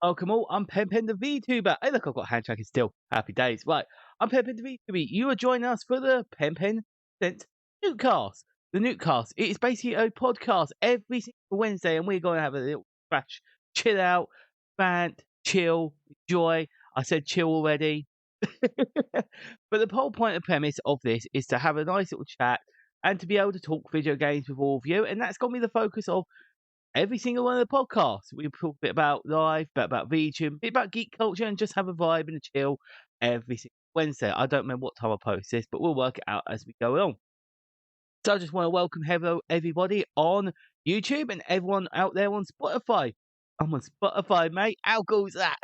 Welcome all. I'm PenPen the VTuber. Hey, look, I've got hand tracking still. Happy days. Right. I'm PenPen the VTuber. You are joining us for the PenPen NootCast. The NootCast. It is basically a podcast every single Wednesday, and we're going to have a little crash, chill out, rant, chill, enjoy. I said chill already. But the whole point and premise of this is to have a nice little chat and to be able to talk video games with all of you. And that's got to be the focus of every single one of the podcasts. We talk a bit about life, a bit about VTube, a bit about geek culture, and just have a vibe and a chill every single Wednesday. I don't remember what time I post this, but we'll work it out as we go along. So I just want to welcome hello everybody on YouTube and everyone out there on Spotify. I'm on Spotify, mate. How cool's that?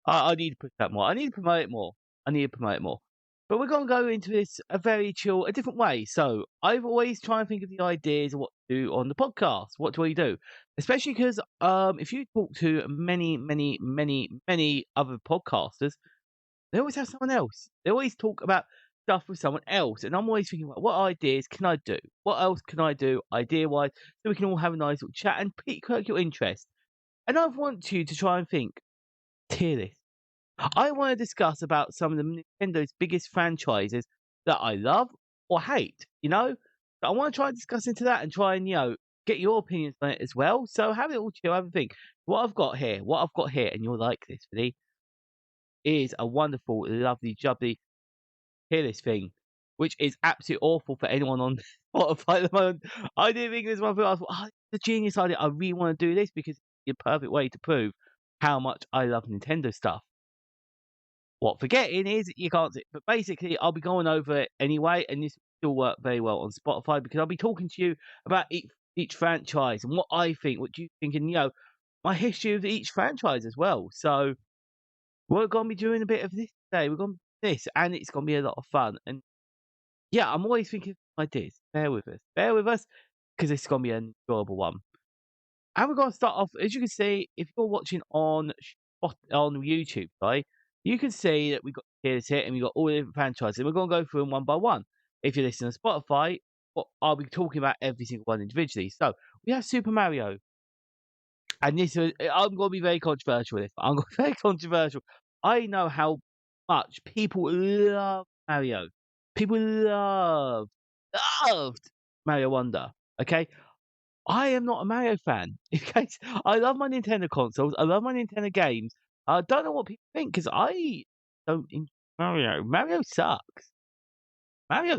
I need to push that more. I need to promote it more. But we're going to go into this a different way. So I've always tried to think of the ideas of what to do on the podcast. What do we do? Especially because if you talk to many other podcasters, they always have someone else. They always talk about stuff with someone else. And I'm always thinking, what ideas can I do? What else can I do idea-wise so we can all have a nice little chat and perk your interest? And I want you to try and think, tier list. I want to discuss about some of the Nintendo's biggest franchises that I love or hate, I want to try and discuss into that and try and, get your opinions on it as well. So have it all chill, have a think. What I've got here, and you'll like this, really, is a wonderful, lovely, jubbly tier list thing, which is absolutely awful for anyone on Spotify at the moment. I didn't think this one thing. I thought, it's a genius idea. I really want to do this because it's a perfect way to prove how much I love Nintendo stuff. What forgetting is you can't see it. But basically, I'll be going over it anyway, and this will still work very well on Spotify because I'll be talking to you about each franchise and what I think, what you think, and, my history of each franchise as well. So we're going to be doing a bit of this today. We're going to do this, and it's going to be a lot of fun. And, yeah, I'm always thinking of ideas. Bear with us, because it's going to be an enjoyable one. And we're going to start off, as you can see, if you're watching on YouTube, right? You can see that we've got tiers here and we've got all the different franchises. And we're going to go through them one by one. If you're listening on Spotify, I'll be talking about every single one individually. So we have Super Mario. And I'm going to be very controversial with this. I'm going to be very controversial. I know how much people love Mario. People loved Mario Wonder. Okay? I am not a Mario fan. Okay? I love my Nintendo consoles. I love my Nintendo games. I don't know what people think because I don't enjoy Mario. Mario sucks. Maybe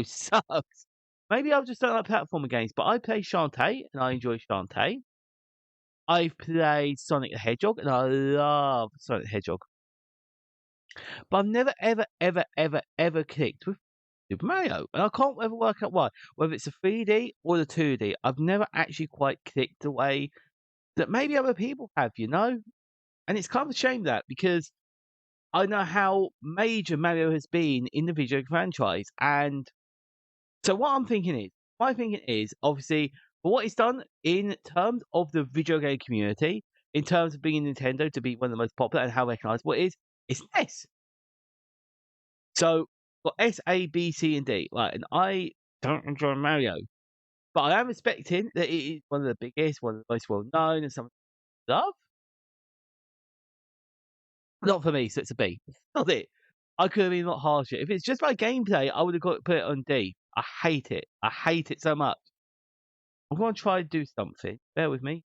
I just don't like platformer games, but I play Shantae and I enjoy Shantae. I've played Sonic the Hedgehog and I love Sonic the Hedgehog. But I've never, ever clicked with Super Mario. And I can't ever work out why. Whether it's the 3D or the 2D, I've never actually quite clicked the way that maybe other people have, And it's kind of a shame that because I know how major Mario has been in the video franchise. And so what I'm thinking is, obviously, for what it's done in terms of the video game community, in terms of being Nintendo to be one of the most popular and how recognizable it is, it's NES. So, got S, A, B, C, and D. Right, and I don't enjoy Mario. But I am respecting that it is one of the biggest, one of the most well-known, and something I love. Not for me, so it's a B. Not it. I could have been a lot harsher. If it's just my gameplay, I would have put it on D. I hate it. I hate it so much. I'm going to try to do something. Bear with me.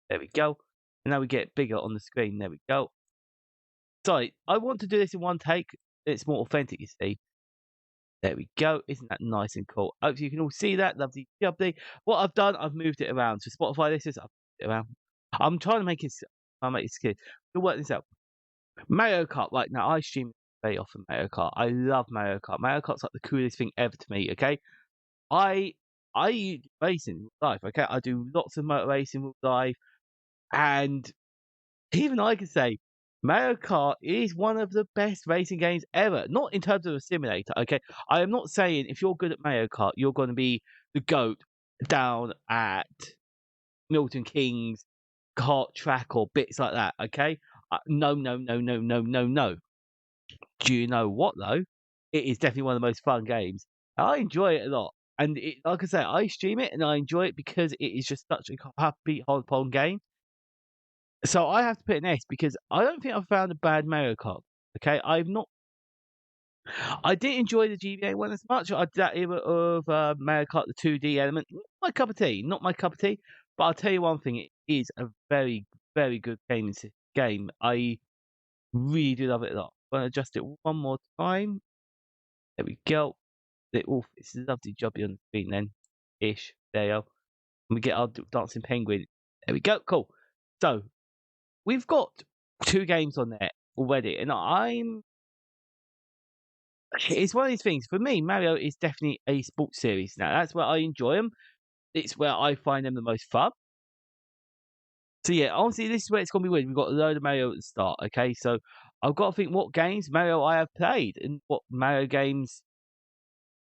There we go. And now we get bigger on the screen. There we go. Sorry, I want to do this in one take. It's more authentic, you see. There we go. Isn't that nice and cool? Hopefully you can all see that. Lovely, lovely. What I've done, I've moved it around. So Spotify, I've moved it around. I'm trying to make it clear. We'll work this out. Mario Kart. Right, now I stream very often Mario Kart. I love Mario Kart. Mario Kart's like the coolest thing ever to me, okay? I racing in life, okay? I do lots of motor racing with life. And even I can say Mario Kart is one of the best racing games ever. Not in terms of a simulator, okay? I am not saying if you're good at Mario Kart, you're going to be the GOAT down at Milton Keynes kart track or bits like that, okay? No. Do you know what, though? It is definitely one of the most fun games. I enjoy it a lot. And like I say, I stream it and I enjoy it because it is just such a happy, hard-pong game. So I have to put an S because I don't think I've found a bad Mario Kart. Okay, I've not. I didn't enjoy the GBA one as much. I did that era of Mario Kart, the 2D element. Not my cup of tea. Not my cup of tea. But I'll tell you one thing: it is a very, very good game. I really do love it a lot. I'm gonna adjust it one more time. There we go. It's a lovely jobby on the screen then. Ish. There you go. And we get our dancing penguin. There we go. Cool. So we've got 2 games on there already, and it's one of these things. For me, Mario is definitely a sports series now. That's where I enjoy them. It's where I find them the most fun. So yeah, honestly, this is where it's gonna be weird. We've got a load of Mario at the start, okay? So I've got to think what games Mario I have played and what Mario games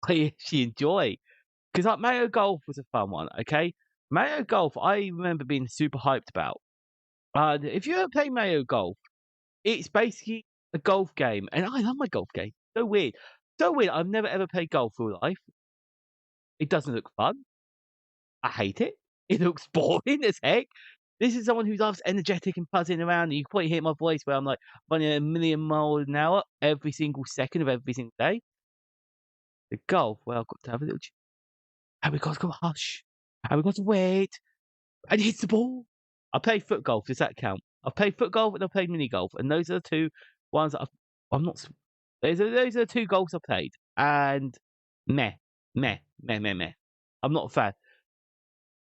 I actually enjoy. Because like Mario Golf was a fun one, okay? Mario Golf, I remember being super hyped about. If you ever play Mario Golf, it's basically a golf game, and I love my golf game. So weird. So weird. I've never ever played golf in life. It doesn't look fun. I hate it. It looks boring as heck. This is someone who loves energetic and buzzing around, and you can probably hear my voice where I'm like running a million miles an hour every single second of every single day. The golf, well, I've got to have a little and we've got to go hush. And we've got to wait. And he hits the ball. I play foot golf. Does that count? I've played foot golf and I've played mini golf, and those are the 2 ones that I'm not. Those are the 2 golfs I played, and meh, meh, meh, meh, meh. I'm not a fan.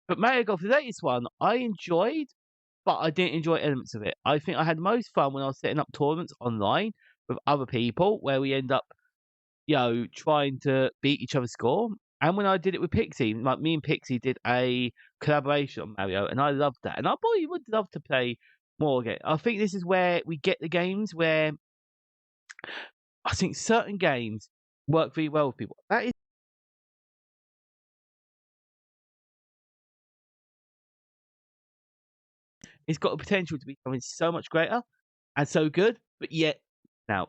But Mario Golf, the latest one, I enjoyed, but I didn't enjoy elements of it. I think I had the most fun when I was setting up tournaments online with other people, where we end up, trying to beat each other's score. And when I did it with Pixie, like me and Pixie did a collaboration on Mario, and I loved that. And I probably would love to play more again. I think this is where we get the games where I think certain games work really well with people. That is, it's got the potential to be something so much greater and so good, but yet now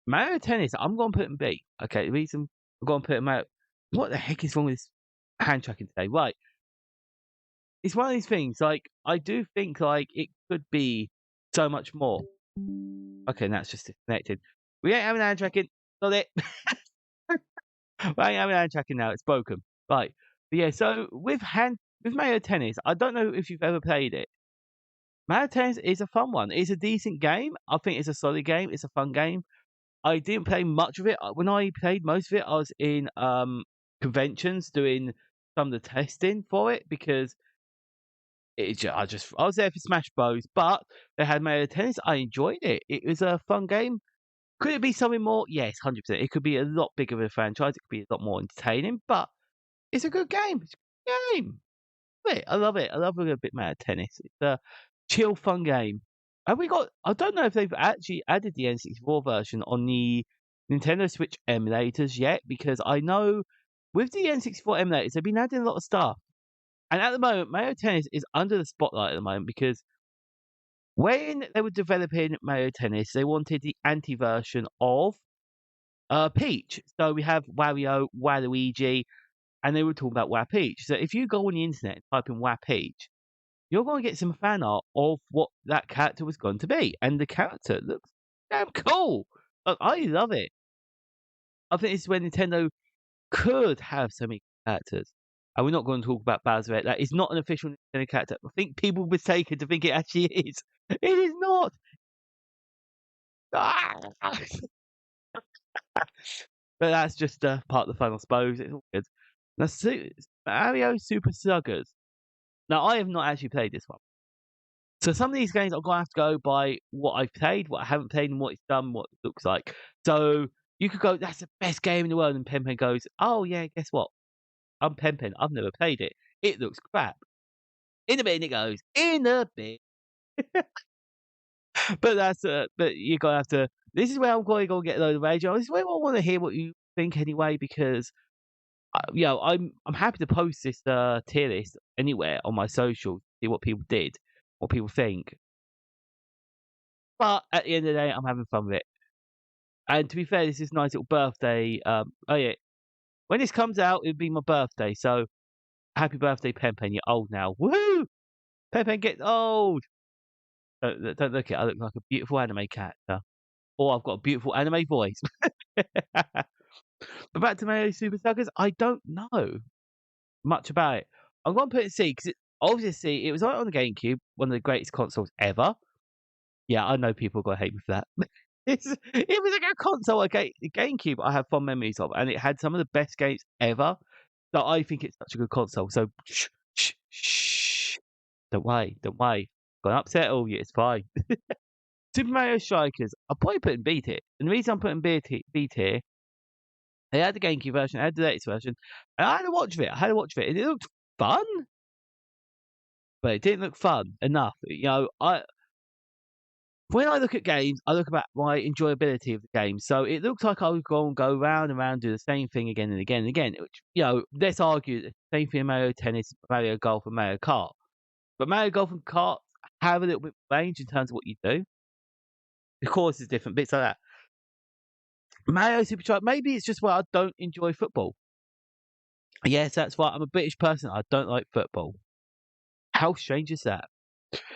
Mario Tennis, I'm going to put in B. Okay, the reason I'm going to put him out. What the heck is wrong with this hand tracking today? Right, it's one of these things. Like I do think like it could be so much more. Okay, that's just disconnected. We ain't having hand tracking. Got it. We ain't having hand tracking now. It's broken. Right. But yeah. So with Mario Tennis, I don't know if you've ever played it. Mario Tennis is a fun one. It's a decent game. I think it's a solid game. It's a fun game. I didn't play much of it. When I played most of it, I was in conventions doing some of the testing for it because I was there for Smash Bros. But they had Mario Tennis. I enjoyed it. It was a fun game. Could it be something more? Yes, 100%. It could be a lot bigger of a franchise. It could be a lot more entertaining. But it's a good game. It's a good game. I love it. I love a little bit Mario Tennis. It's a chill, fun game. Have we got? I don't know if they've actually added the N64 version on the Nintendo Switch emulators yet, because I know with the N64 emulators they've been adding a lot of stuff. And at the moment, Mario Tennis is under the spotlight at the moment because when they were developing Mario Tennis, they wanted the anti-version of Peach. So we have Wario, Waluigi, and they were talking about Wow Peach. So if you go on the internet and type in Wow Peach, you're going to get some fan art of what that character was going to be. And the character looks damn cool. Like, I love it. I think this is where Nintendo could have so many characters. And we're not going to talk about Bowser. That is not an official Nintendo character. I think people mistaken to think it actually is. It is not. Ah! But that's just part of the fun, I suppose. It's all good. Now, Mario Super Sluggers. Now, I have not actually played this one. So some of these games I'm gonna have to go by what I've played, what I haven't played, and what it's done, what it looks like. So you could go, that's the best game in the world, and PenPen goes, oh yeah, guess what? I'm PenPen. I've never played it. It looks crap. In a bin it goes. In a bin. But but you're gonna have to. This is where I'm going to go get a load of rage. This is where I want to hear what you think anyway, because I'm happy to post this tier list anywhere on my socials, see what people did, what people think. But at the end of the day, I'm having fun with it. And to be fair, this is a nice little birthday. Oh yeah, when this comes out, it'll be my birthday. So happy birthday, PenPen. You're old now. Woohoo! PenPen gets old. Don't look it. I look like a beautiful anime character, or I've got a beautiful anime voice. But back to Mario Super Sluggers, I don't know much about it. I'm gonna put it C because obviously it was on the GameCube, one of the greatest consoles ever. Yeah, I know people are gonna hate me for that. It was like a console, the GameCube I have fond memories of, and it had some of the best games ever. So I think it's such a good console. So shh, shh, shh. Don't worry, don't worry. Gonna upset all you, it's fine. Super Mario Strikers, I'll probably put in B tier. And the reason I'm putting B tier, they had the GameCube version, they had the latest version, and I had a watch of it. And it looked fun, but it didn't look fun enough. When I look at games, I look at my enjoyability of the game. So it looks like I would go round and round, do the same thing again and again and again. Which, let's argue the same thing in Mario Tennis, Mario Golf, and Mario Kart. But Mario Golf and Kart have a little bit of range in terms of what you do. The course is different, bits like that. Mario Super Truck, maybe it's just where I don't enjoy football. Yes, that's why I'm a British person. I don't like football. How strange is that?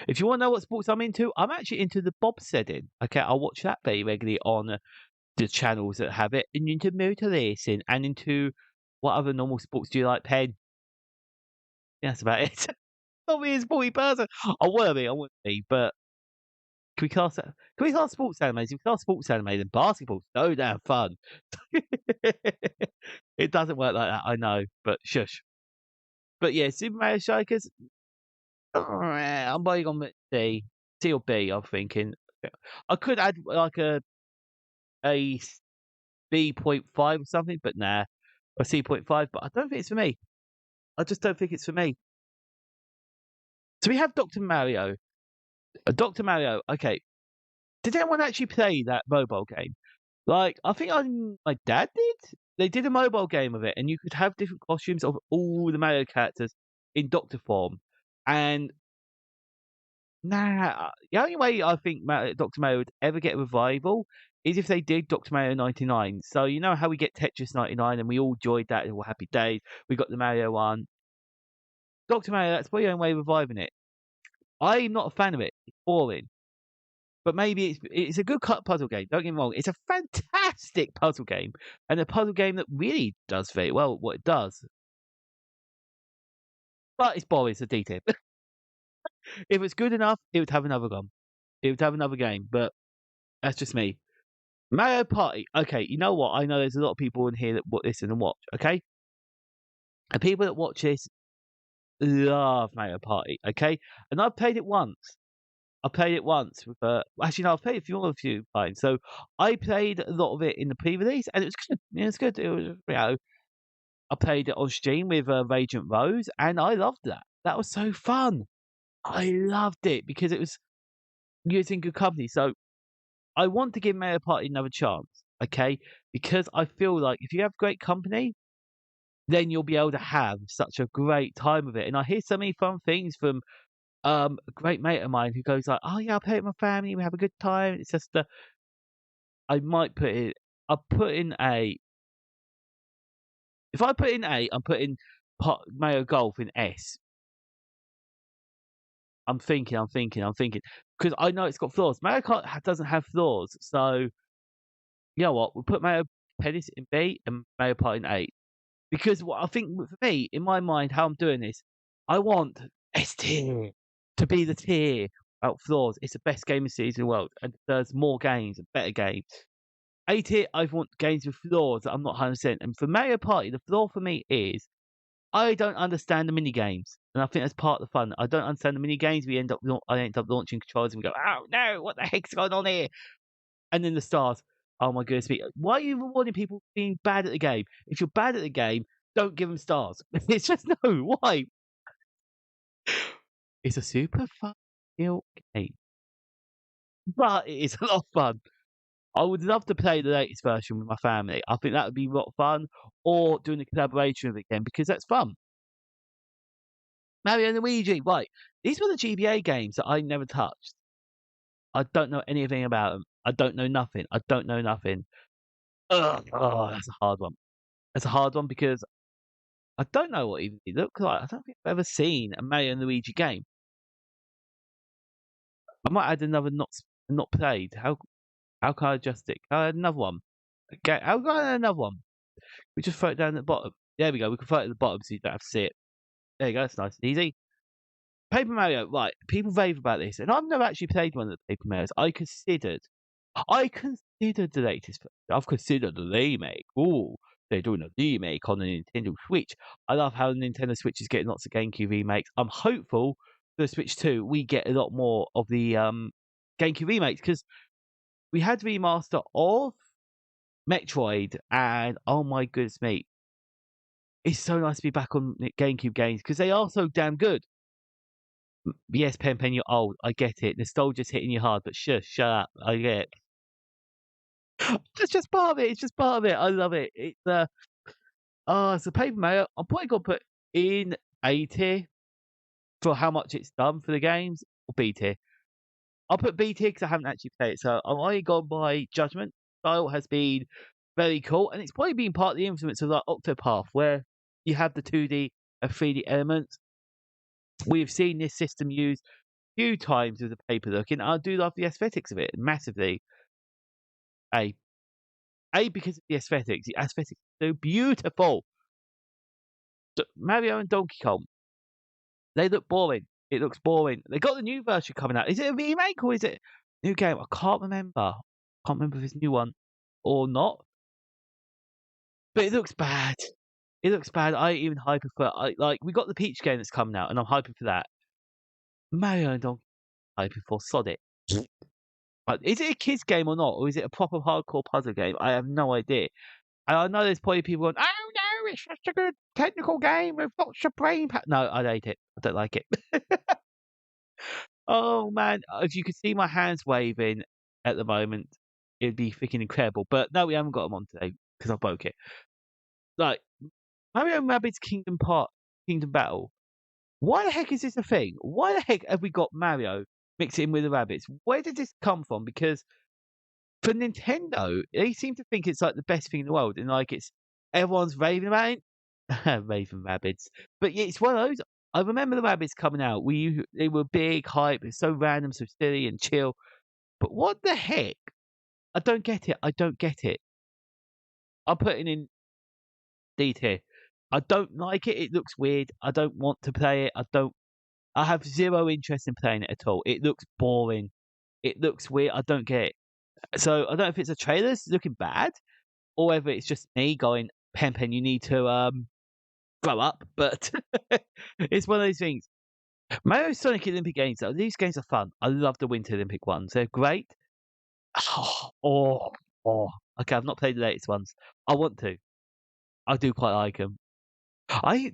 If you want to know what sports I'm into, I'm actually into the bobsledding. Okay, I'll watch that very regularly on the channels that have it, and into motor racing, and into what other normal sports do you like, Pen? Yeah, that's about it. Not me as a sporty person. I want to be, but can we class that? Can we class sports animes? If we class sports anime, then basketball's so damn fun. It doesn't work like that, I know, but shush. But yeah, Super Mario Strikers, I'm probably gonna C. C or B, I'm thinking. I could add like a B.5 or something, but nah. A C.5, but I don't think it's for me. I just don't think it's for me. So we have Dr. Mario. Dr. Mario, okay. Did anyone actually play that mobile game? Like, I think my dad did. They did a mobile game of it, and you could have different costumes of all the Mario characters in Doctor form. And the only way I think Dr. Mario would ever get a revival is if they did Dr. Mario 99. So you know how we get Tetris 99 and we all enjoyed that and were happy days. We got the Mario one. Dr. Mario, that's probably the only way of reviving it. I'm not a fan of it. It's boring. But maybe it's a good puzzle game. Don't get me wrong. It's a fantastic puzzle game. And a puzzle game that really does very well what it does. But it's boring, it's a D tip. If it's good enough, it would have another game. It would have another game, but that's just me. Mario Party. Okay, you know what? I know there's a lot of people in here that listen and watch, okay? And people that watch this love Mario Party, okay? And I've played it once. I played it once with actually no, I've played it a few times. So I played a lot of it in the pre-release and it was good. It was good. It was I played it on stream with Radiant Rose and I loved that. That was so fun. I loved it because it was using good company. So I want to give Mario Party another chance, okay? Because I feel like if you have great company, then you'll be able to have such a great time with it. And I hear so many fun things from a great mate of mine who goes like, "Oh yeah, I'll play it with my family. We have a good time." It's just I might put it. I'll put in A. If I put in A, I'm putting Mario Golf in S. I'm thinking, because I know it's got flaws. Mario Kart doesn't have flaws, so you know what? We'll put Mario Tennis in B and Mario Party in A. Because what I think for me, in my mind, how I'm doing this, I want S tier to be the tier out flaws. It's the best gaming series in the world, and there's more games and better games. A tier, I want games with flaws that I'm not 100%. And for Mario Party, the flaw for me is I don't understand the mini games, and I think that's part of the fun. I don't understand the mini games. I end up launching controllers, and we go, "Oh no, what the heck's going on here?" And then the stars. Oh my goodness me! Why are you rewarding people for being bad at the game? If you're bad at the game, don't give them stars. It's just no. Why? It's a super fun game, but it is a lot of fun. I would love to play the latest version with my family. I think that would be a lot of fun, or doing a collaboration with it again because that's fun. Mario and Luigi, right? These were the GBA games that I never touched. I don't know anything about them. I don't know nothing. Ugh, oh, that's a hard one. That's a hard one because I don't know what even it looks like. I don't think I've ever seen a Mario and Luigi game. I might add another not played. How can I adjust it? Can I add another one? Okay, how can I add another one? We just throw it down at the bottom. There we go. We can throw it at the bottom so you don't have to see it. There you go. That's nice and easy. Paper Mario, right? People rave about this, and I've never actually played one of the Paper Marios. I considered the latest. I've considered the remake. Ooh, they're doing a remake on the Nintendo Switch. I love how the Nintendo Switch is getting lots of GameCube remakes. I'm hopeful for the Switch 2 we get a lot more of the GameCube remakes because we had remaster of Metroid, and oh my goodness me, it's so nice to be back on GameCube games because they are so damn good. Yes, Pen, you're old. I get it. Nostalgia's hitting you hard, but shut up. I get it. It's just part of it. It's just part of it. I love it. It's a Paper Mario. I'm probably gonna put in A tier for how much it's done for the games, or B tier. I'll put B tier because I haven't actually played it, so I'm only gone by judgment. Style has been very cool, and it's probably been part of the influence of like Octopath, where you have the 2D and 3D elements. We've seen this system used a few times with the paper look, and I do love the aesthetics of it massively. A. Because of the aesthetics. The aesthetics are so beautiful. Mario and Donkey Kong, they look boring. It looks boring. They got the new version coming out. Is it a remake or is it a new game? I can't remember. Can't remember if it's a new one or not. But it looks bad. It looks bad. I ain't even hyping for it. We got the Peach game that's coming out, and I'm hyping for that. Mario and Donkey Kong, hyping for sod it. Is it a kids game or not, or is it a proper hardcore puzzle game? I have no idea. And I know there's probably people going, "Oh no, it's such a good technical game with lots of brain power." No, I hate it. I don't like it. Oh man, if you could see my hands waving at the moment, it'd be freaking incredible. But no, we haven't got them on today because I broke it. Like Mario and Rabbids Kingdom Battle. Why the heck is this a thing? Why the heck have we got Mario mixing with the rabbits? Where did this come from? Because for Nintendo, they seem to think it's like the best thing in the world, and like it's everyone's raving about it. Raving rabbits, but yeah, it's one of those. I remember the rabbits coming out. They were big hype. It's so random, so silly and chill. But what the heck? I don't get it. I don't get it. I'm putting in D tier. I don't like it. It looks weird. I don't want to play it. I have zero interest in playing it at all. It looks boring. It looks weird. I don't get it. So I don't know if it's a trailer that's looking bad, or whether it's just me going, Pen, you need to grow up. But it's one of those things. Mario Sonic Olympic Games, though, these games are fun. I love the Winter Olympic ones. They're great. Oh, okay, I've not played the latest ones. I want to. I do quite like them.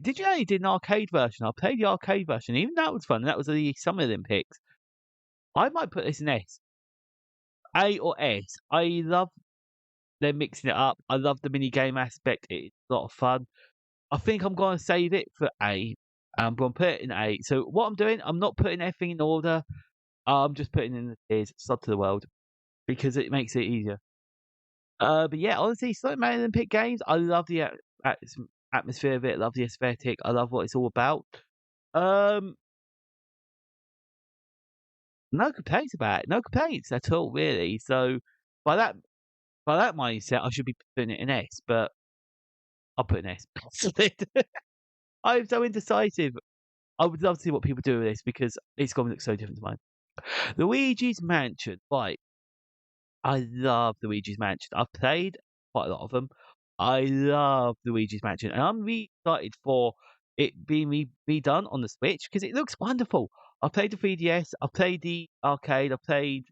Did you know you did an arcade version? I played the arcade version. Even that was fun. That was the Summer Olympics. I might put this in S. A or S. I love them mixing it up. I love the mini game aspect. It's a lot of fun. I think I'm going to save it for A. I'm going to put it in A. So what I'm doing, I'm not putting everything in order. I'm just putting in the tiers, sod to the world, because it makes it easier. But yeah, honestly, Sonic Man Olympic Games, I love the atmosphere of it. I love the aesthetic. I love what it's all about. No complaints about it. No complaints at all, really. So by that mindset, I should be putting it in S, but I'll put an S. I'm so indecisive. I would love to see what people do with this because it's going to look so different to mine. Luigi's Mansion. Right. I love Luigi's Mansion. I've played quite a lot of them. I love Luigi's Mansion. And I'm really excited for it being redone on the Switch because it looks wonderful. I played the 3DS. I played the arcade. I played.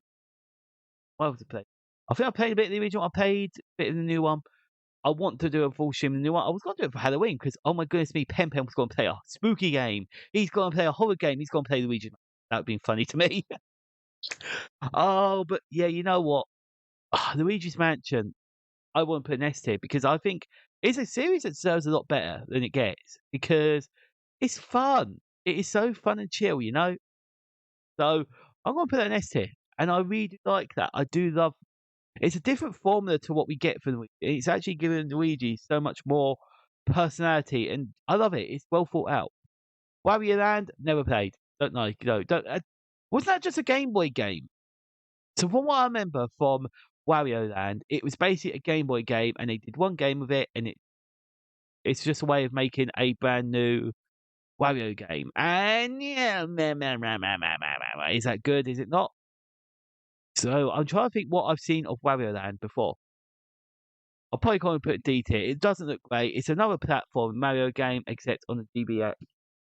What else did I play? I think I played a bit of the original. I played a bit of the new one. I want to do a full stream of the new one. I was going to do it for Halloween because, oh my goodness me, Pen was going to play a spooky game. He's going to play a horror game. He's going to play Luigi. That would be funny to me. Oh, but yeah, you know what? Luigi's Mansion, I want to put an S tier because I think it's a series that deserves a lot better than it gets because it's fun. It is so fun and chill, you know? So I'm going to put an S tier. And I really like that. I do love it's a different formula to what we get from Luigi. It's actually giving Luigi so much more personality, and I love it. It's well thought out. Wario Land, never played. Don't know. You know, don't. Was that just a Game Boy game? So from what I remember from Wario Land, it was basically a Game Boy game, and they did one game of it, and it's just a way of making a brand new Wario game. And yeah, is that good? Is it not? So I'm trying to think what I've seen of Wario Land before. I'll probably can't put D tier. It doesn't look great. It's another platform Mario game, except on the GBA.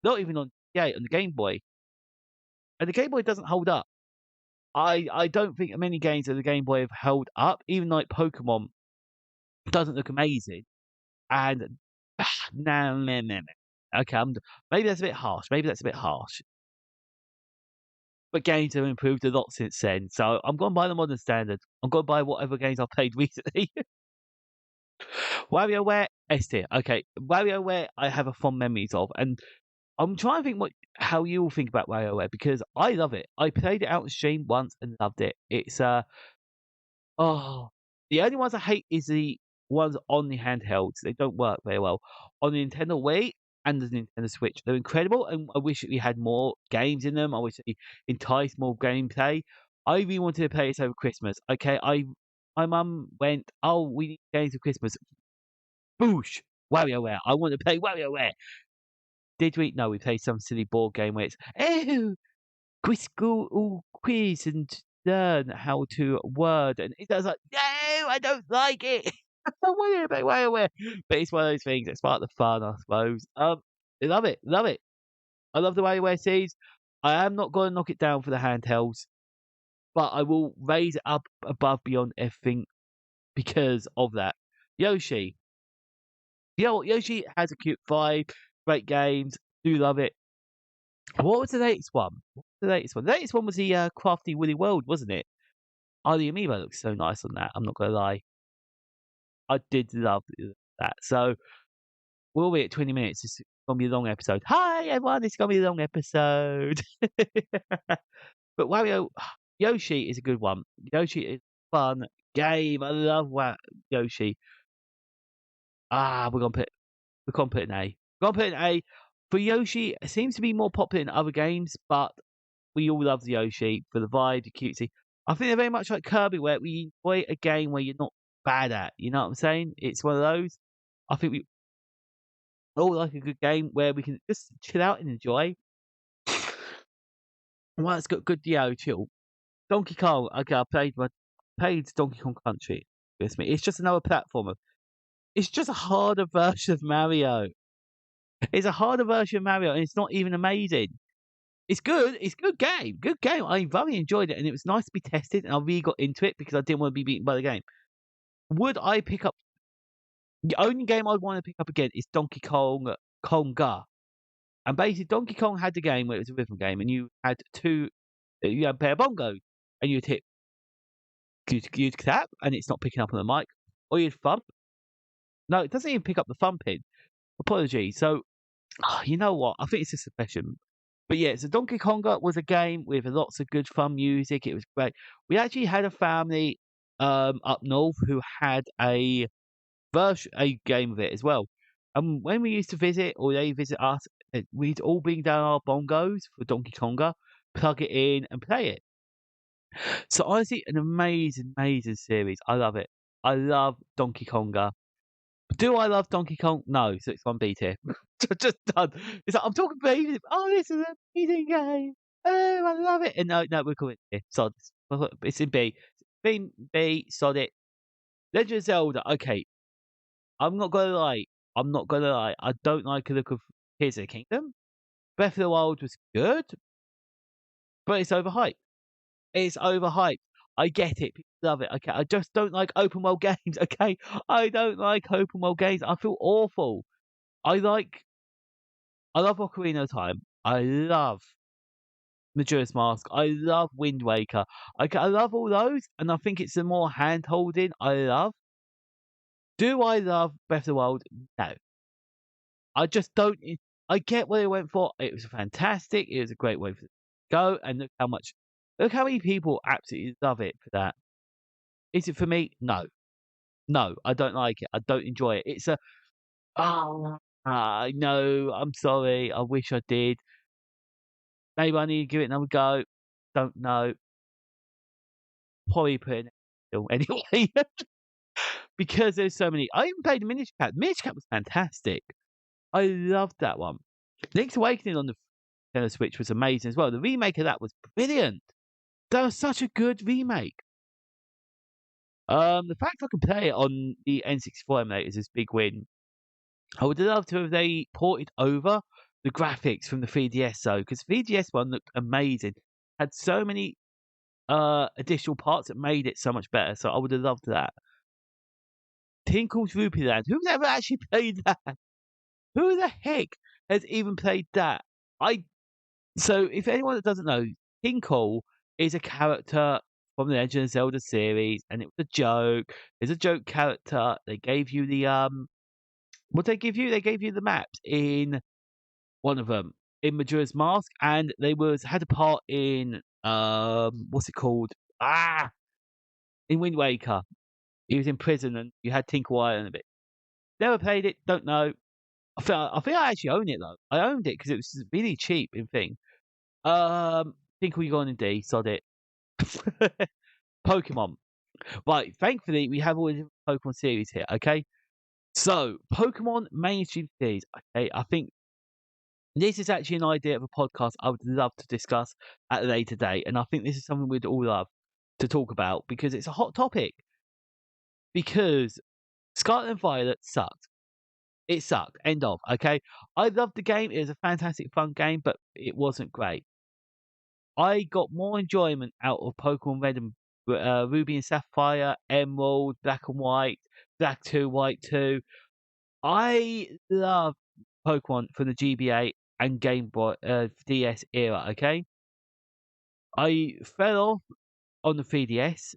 Not even on on the Game Boy. And the Game Boy doesn't hold up. I don't think many games of the Game Boy have held up. Even like Pokemon doesn't look amazing. And no. Okay, maybe that's a bit harsh. Maybe that's a bit harsh. But games have improved a lot since then. So I'm going by the modern standard. I'm going by whatever games I've played recently. WarioWare, S tier. Okay, WarioWare, I have a fond memories of, and I'm trying to think how you all think about WarioWare because I love it. I played it out on stream once and loved it. It's oh, the only ones I hate is the ones on the handhelds. They don't work very well on the Nintendo Wii and the Nintendo Switch. They're incredible, and I wish we had more games in them. I wish they enticed more gameplay. I really wanted to play this over Christmas. Okay, my mum went, "Oh, we need games for Christmas." Boosh! WarioWare. I want to play WarioWare. Did we? No, we played some silly board game where it's, oh, quiz and learn how to word. And it was like, no, I don't like it. I want to play WarioWare. But it's one of those things. It's part of the fun, I suppose. I love it. Love it. I love the WarioWare series. I am not going to knock it down for the handhelds, but I will raise it up above beyond everything because of that. Yoshi. Yoshi has a cute vibe, great games, do love it. What was the latest one? The latest one was the Crafty Willy World, wasn't it? Oh, the amiibo looks so nice on that. I'm not gonna lie, I did love that. So we'll be at 20 minutes. It's gonna be a long episode. Hi everyone, it's gonna be a long episode. But Wario Yoshi is a good one. Yoshi is a fun game. I love Yoshi. We're gonna put an A. We're gonna put an A. For Yoshi, it seems to be more popular in other games, but we all love the Yoshi for the vibe, the cutesy. I think they're very much like Kirby, where we enjoy a game where you're not bad at. You know what I'm saying? It's one of those. I think we all like a good game where we can just chill out and enjoy. Well, it's got good chill. Donkey Kong. Okay, I played Donkey Kong Country. It's just another platformer. It's just a harder version of Mario. It's a harder version of Mario, and it's not even amazing. It's good. It's a good game. Good game. I really enjoyed it, and it was nice to be tested, and I really got into it because I didn't want to be beaten by the game. Would I pick up? The only game I'd want to pick up again is Donkey Kong Konga. And basically, Donkey Kong had the game where it was a rhythm game, and you had a pair of bongos, and you'd hit, you'd clap, and it's not picking up on the mic, or you'd thump. No, it doesn't even pick up the thumping. Apologies. So, you know what? I think it's just a question. But yeah, so Donkey Konga was a game with lots of good fun music. It was great. We actually had a family up north who had a game of it as well. And when we used to visit, or they visit us, we'd all bring down our bongos for Donkey Konga, plug it in, and play it. So honestly, an amazing, amazing series. I love it. I love Donkey Konga. Do I love Donkey Kong? No, so it's on B tier. Just done. It's like I'm talking baby. Oh, this is an amazing game. Oh, I love it. And no, we're calling it Sod. It's in B. B, Sod it. Legend of Zelda. Okay, I'm not gonna lie. I don't like the look of Tears of the Kingdom. Breath of the Wild was good, but it's overhyped. It's overhyped. I get it. People love it. Okay, I just don't like open world games. Okay, I don't like open world games. I feel awful. I love Ocarina of Time. I love Majora's Mask. I love Wind Waker. I love all those, and I think it's the more hand holding I love. Do I love Breath of the Wild? No. I just don't. I get what they went for. It was fantastic. It was a great way to go, and look how many people absolutely love it for that. Is it for me? No. No, I don't like it. I don't enjoy it. It's a no, I'm sorry. I wish I did. Maybe I need to give it another go. don't know. Probably put in still anyway, because there's so many. I even played the Minish Cap. Minish Cap was fantastic. I loved that one. Link's Awakening on the Nintendo Switch was amazing as well. The remake of that was brilliant. That was such a good remake. The fact I can play it on the N64 emulator is this big win. I would love to have they ported over the graphics from the 3DS though, because 3DS one looked amazing. Had so many additional parts that made it so much better. So I would have loved that. Tinkle's Rupee Land. Who's ever actually played that? Who the heck has even played that? So if anyone that doesn't know, Tinkle is a character from the Legend of Zelda series, and it was a joke. It's a joke character. They gave you the what they give you? They gave you the maps in one of them in Majora's Mask, and they had a part in what's it called? In Wind Waker. He was in prison, and you had Tinkle Island a bit. Never played it. Don't know. I think I actually own it though. I owned it because it was really cheap in thing. Tinkle, you gone in D, sod it. Pokemon. Right, thankfully we have all the Pokemon series here, okay? So, Pokemon mainstream series, okay, I think this is actually an idea of a podcast I would love to discuss at a later date, and I think this is something we'd all love to talk about because it's a hot topic. Because Scarlet and Violet sucked. It sucked. End of. Okay. I loved the game. It was a fantastic, fun game, but it wasn't great. I got more enjoyment out of Pokemon Red and Ruby and Sapphire, Emerald, Black and White, Black 2, White 2. I love Pokemon from the GBA and Game Boy DS era. Okay. I fell off on the 3DS.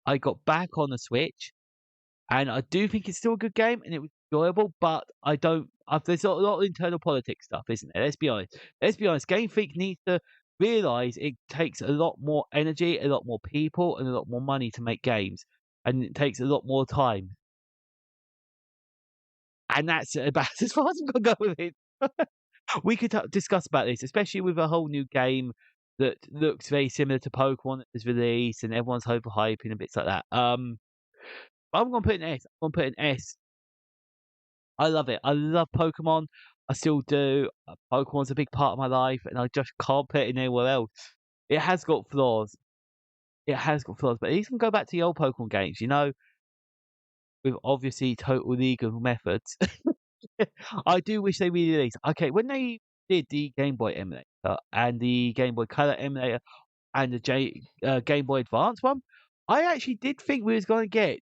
I got back on the Switch. And I do think it's still a good game and it was enjoyable, but I don't. There's a lot of internal politics stuff, isn't there? Let's be honest. Let's be honest. Game Freak needs to realize it takes a lot more energy, a lot more people, and a lot more money to make games, and it takes a lot more time. And that's about as far as I'm gonna go with it. We could discuss about this, especially with a whole new game that looks very similar to Pokemon that was released, and everyone's overhyping and bits like that. I'm gonna put an S. I'm gonna put an S. I love it. I love Pokemon. I still do. Pokemon's a big part of my life, and I just can't put it anywhere else. It has got flaws. It has got flaws, but at least can go back to the old Pokemon games, with obviously total legal methods. I do wish they re-released. Okay, when they did the Game Boy emulator and the Game Boy Color emulator and the Game Boy Advance one, I actually did think we was going to get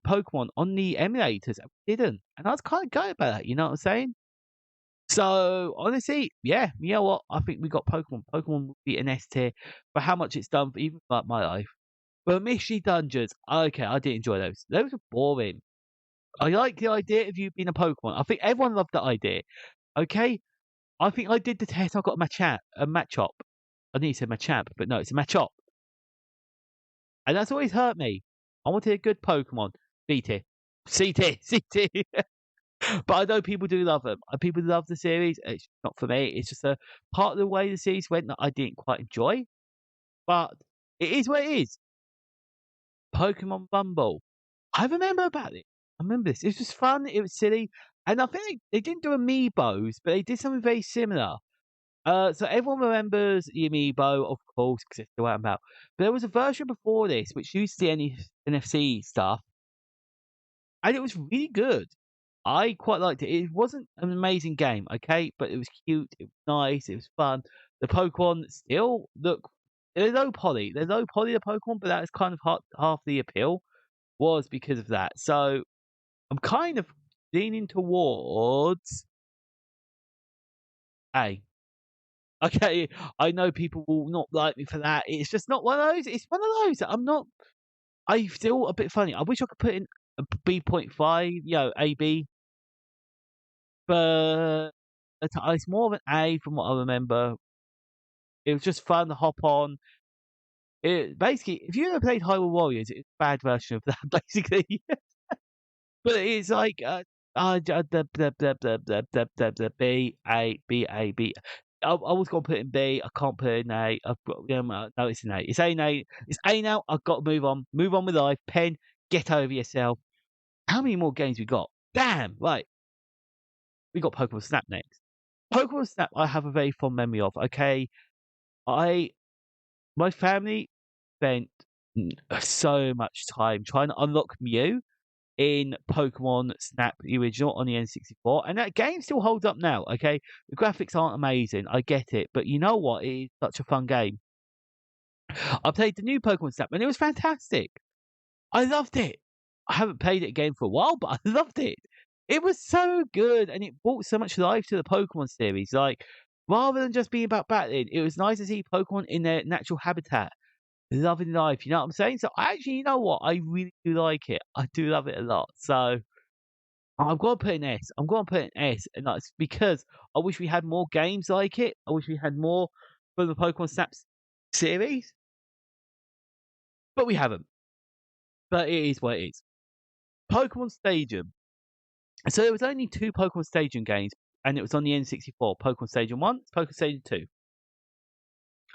Pokemon on the emulators, and we didn't. And I was kind of gutted about that, you know what I'm saying? So, honestly, yeah, you know what? I think we got Pokemon. Pokemon would be an S tier for how much it's done for even like my life. But Mystery Dungeons, okay, I did enjoy those. Those were boring. I like the idea of you being a Pokemon. I think everyone loved that idea. Okay? I think I did the test. I got a Machop. I think you said Machamp, but no, it's a Machop. And that's always hurt me. I wanted a good Pokemon. B tier. C tier. C tier. But I know people do love them. People love the series. It's not for me. It's just a part of the way the series went that I didn't quite enjoy. But it is what it is. Pokemon Rumble. I remember about it. I remember this. It was just fun. It was silly. And I think they didn't do amiibos, but they did something very similar. So everyone remembers the amiibo, of course, because it's still out and about. But there was a version before this which used the NFC stuff, and it was really good. I quite liked it. It wasn't an amazing game, okay, but it was cute. It was nice. It was fun. The Pokemon still look. They're low poly. They're low poly, the Pokemon, but that is kind of half the appeal was because of that. So I'm kind of leaning towards A. Okay, I know people will not like me for that. It's just not one of those. It's one of those that I'm not. I feel a bit funny. I wish I could put in a B.5, AB, but it's more of an A from what I remember. It was just fun to hop on. Basically, if you ever played Hyrule Warriors, it's a bad version of that, basically. But it's like the B A B A B. I was gonna put it in B. I can't put it in A. I've got no, it's an A. It's A now. It's A now. I've got to move on. Move on with life. Pen, get over yourself. How many more games we got? Damn. Right. We got Pokemon Snap next. Pokemon Snap, I have a very fond memory of. Okay, I my family spent so much time trying to unlock Mew in Pokemon Snap the original on the N64, and that game still holds up now. Okay, the graphics aren't amazing, I get it, but you know what? It is such a fun game. I played the new Pokemon Snap, and it was fantastic. I loved it. I haven't played it again for a while, but I loved it. It was so good, and it brought so much life to the Pokemon series. Like, rather than just being about battling, it was nice to see Pokemon in their natural habitat, loving life. You know what I'm saying? So, actually, you know what? I really do like it. I do love it a lot. So, I'm gonna put an S. I'm gonna put an S, and that's because I wish we had more games like it. I wish we had more from the Pokemon Snap series, but we haven't. But it is what it is. Pokemon Stadium. So there was only 2 Pokemon Stadium games, and it was on the N64. Pokemon Stadium 1, Pokemon Stadium 2.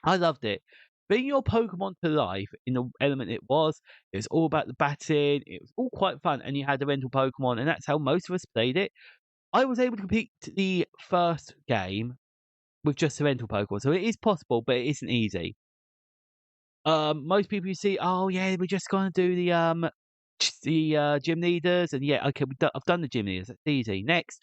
I loved it. Bringing your Pokemon to life in the element it was all about the batting, it was all quite fun, and you had the rental Pokemon, and that's how most of us played it. I was able to complete the first game with just the rental Pokemon, so it is possible, but it isn't easy. Most people you see, "Oh, yeah, we're just gonna do the gym leaders," and yeah, okay, I've done the gym leaders, that's easy. Next.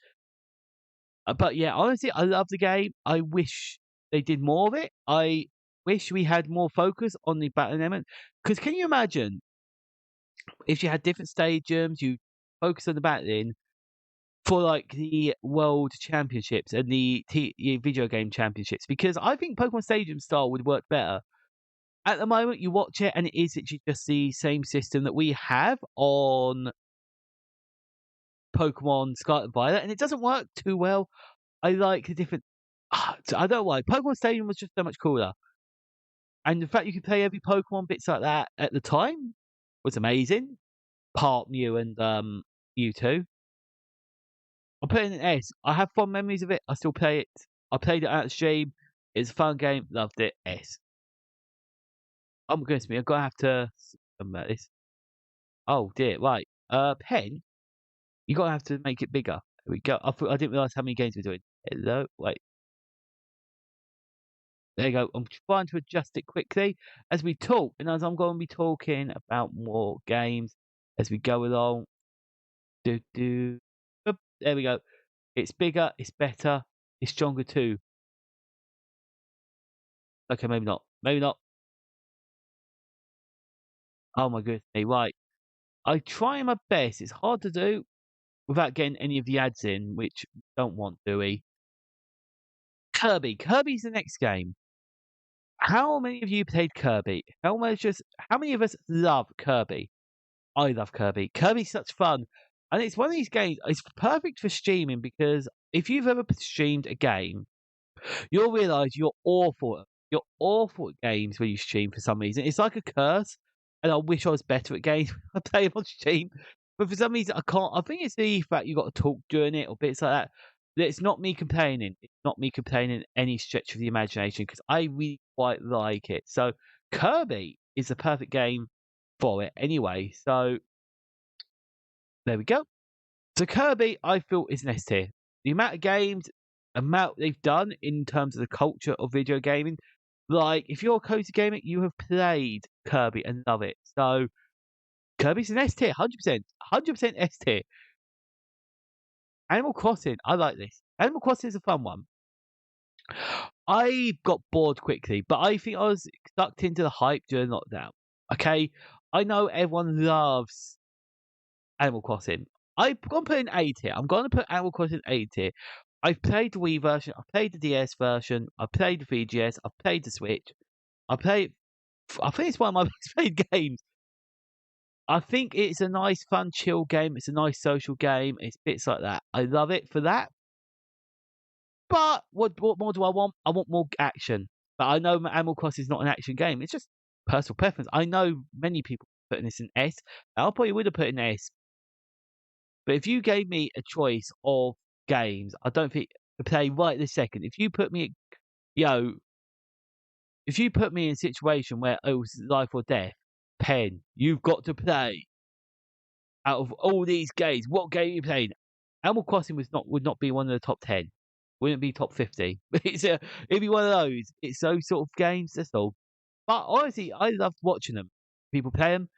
But yeah, honestly, I love the game. I wish they did more of it. I wish we had more focus on the battle element. Because can you imagine if you had different stadiums, you focus on the battling for like the world championships and the video game championships? Because I think Pokemon Stadium style would work better. At the moment, you watch it and it is literally just the same system that we have on Pokemon Scarlet and Violet, and it doesn't work too well. I like the different. I don't know why. Pokemon Stadium was just so much cooler, and the fact you could play every Pokemon bits like that at the time was amazing. Part Mew and Mewtwo. I'm putting an S. I have fond memories of it. I still play it. I played it out of stream. It's a fun game. Loved it. S. Oh my goodness me! I'm gonna have to about this. Oh dear. Right. Pen. You're gonna have to make it bigger. There we go. I didn't realize how many games we're doing. Hello. Wait. There you go. I'm trying to adjust it quickly as we talk, and as I'm going to be talking about more games as we go along. Oop, there we go. It's bigger, it's better, it's stronger too. Okay, maybe not. Maybe not. Oh my goodness me, right. I try my best. It's hard to do without getting any of the ads in, which we don't want, do we? Kirby. Kirby's the next game. How many of you played Kirby? How many of us love Kirby? I love Kirby. Kirby's such fun. And it's one of these games, it's perfect for streaming because if you've ever streamed a game, you'll realise you're awful. You're awful at games when you stream for some reason. It's like a curse. And I wish I was better at games when I play them on stream. But for some reason, I can't. I think it's the fact you got to talk during it or bits like that. It's not me complaining. It's not me complaining any stretch of the imagination because I really quite like it. So Kirby is the perfect game for it anyway. So there we go. So Kirby, I feel, is an S tier. The amount of games, amount they've done in terms of the culture of video gaming. Like, if you're a cozy gamer, you have played Kirby and love it. So Kirby's an S tier, 100%. 100% S tier. Animal Crossing, I like this. Animal Crossing is a fun one. I got bored quickly, but I think I was sucked into the hype during lockdown. Okay? I know everyone loves Animal Crossing. I'm gonna put an A tier. I'm gonna put Animal Crossing A tier. I've played the Wii version. I've played the DS version. I've played the 3GS. I've played the Switch. I think it's one of my best played games. I think it's a nice, fun, chill game. It's a nice social game. It's bits like that. I love it for that. But what more do I want? I want more action. But I know Animal Crossing is not an action game. It's just personal preference. I know many people putting this in S. I probably would have put in S. But if you gave me a choice of games, I don't think to play right this second. If you put me if you put me in a situation where it was life or death, Pen, you've got to play. Out of all these games, what game are you playing? Animal Crossing would not be one of the top 10. Wouldn't be top 50. It'd be one of those. It's those sort of games, that's all. But honestly, I love watching them. People play them.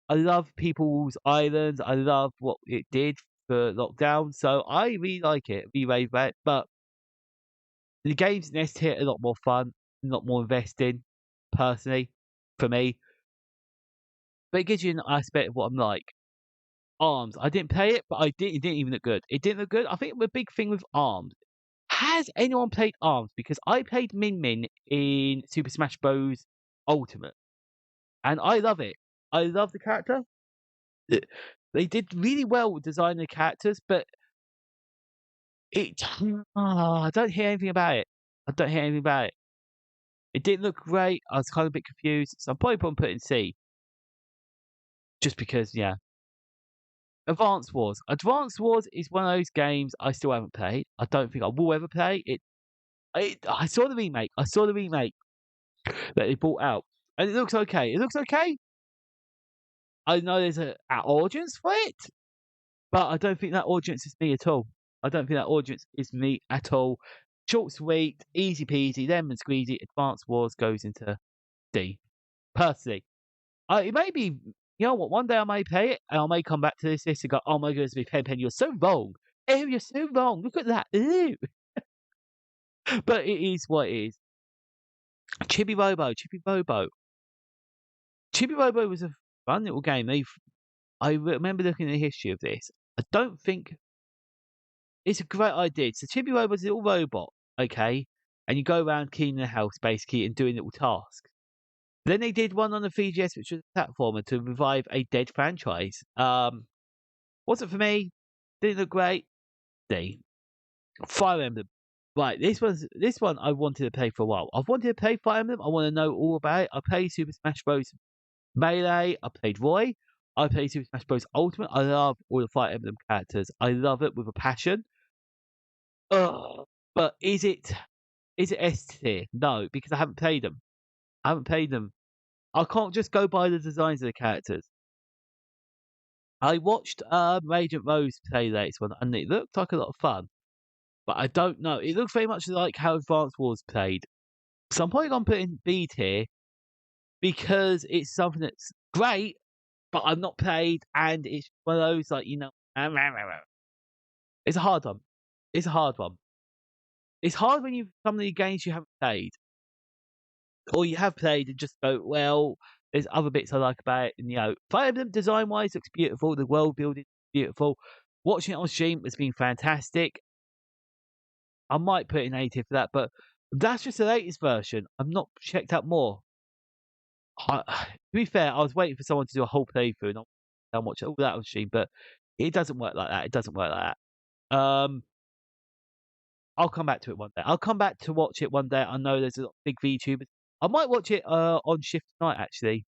I love People's Islands. I love what it did for lockdown. So I really like it. Really rave about it. But the games in S tier are a lot more fun, a lot more investing, personally, for me. But it gives you an aspect of what I'm like. Arms. I didn't play it, but it didn't even look good. It didn't look good. I think the big thing with Arms. Has anyone played Arms? Because I played Min Min in Super Smash Bros. Ultimate. And I love it. I love the character. They did really well with designing the characters, but I don't hear anything about it. I don't hear anything about it. It didn't look great. I was kind of a bit confused. So I'm probably going to put it in C. Just because, yeah. Advance Wars. Advance Wars is one of those games I still haven't played. I don't think I will ever play it. I saw the remake. I saw the remake that they brought out, and it looks okay. It looks okay. I know there's an audience for it, but I don't think that audience is me at all. I don't think that audience is me at all. Short, sweet, easy peasy, lemon squeezy. Advance Wars goes into D. Personally, it may be. You know what? One day I may play it, and I may come back to this list and go, "Oh my goodness, Pen, you're so wrong. Oh, you're so wrong. Look at that. Ew." But it is what it is. Chibi Robo. Chibi Robo was a fun little game. I remember looking at the history of this. I don't think it's a great idea. So Chibi Robo is a little robot, okay? And you go around cleaning the house, basically, and doing little tasks. Then they did one on the 3GS, which was a platformer to revive a dead franchise. Wasn't for me. Didn't look great. D. Fire Emblem. Right, this one I wanted to play for a while. I've wanted to play Fire Emblem. I want to know all about it. I played Super Smash Bros. Melee. I played Roy. I played Super Smash Bros. Ultimate. I love all the Fire Emblem characters. I love it with a passion. Ugh. But is it S tier? No, because I haven't played them. I can't just go by the designs of the characters. I watched Radiant Rose play the latest one, and it looked like a lot of fun. But I don't know. It looks very much like how Advance Wars played. So I'm probably going to put in B tier because it's something that's great, but I've not played, and it's one of those, like, it's a hard one. It's a hard one. It's hard when some of the games you haven't played, or you have played and just go, well, there's other bits I like about it. And, Fire Emblem design-wise looks beautiful. The world building is beautiful. Watching it on stream has been fantastic. I might put in A tier for that, but that's just the latest version. I've not checked out more. To be fair, I was waiting for someone to do a whole playthrough and I'll watch all that on stream, but it doesn't work like that. It doesn't work like that. I'll come back to it one day. I'll come back to watch it one day. I know there's a lot of big VTubers. I might watch it on shift tonight, actually.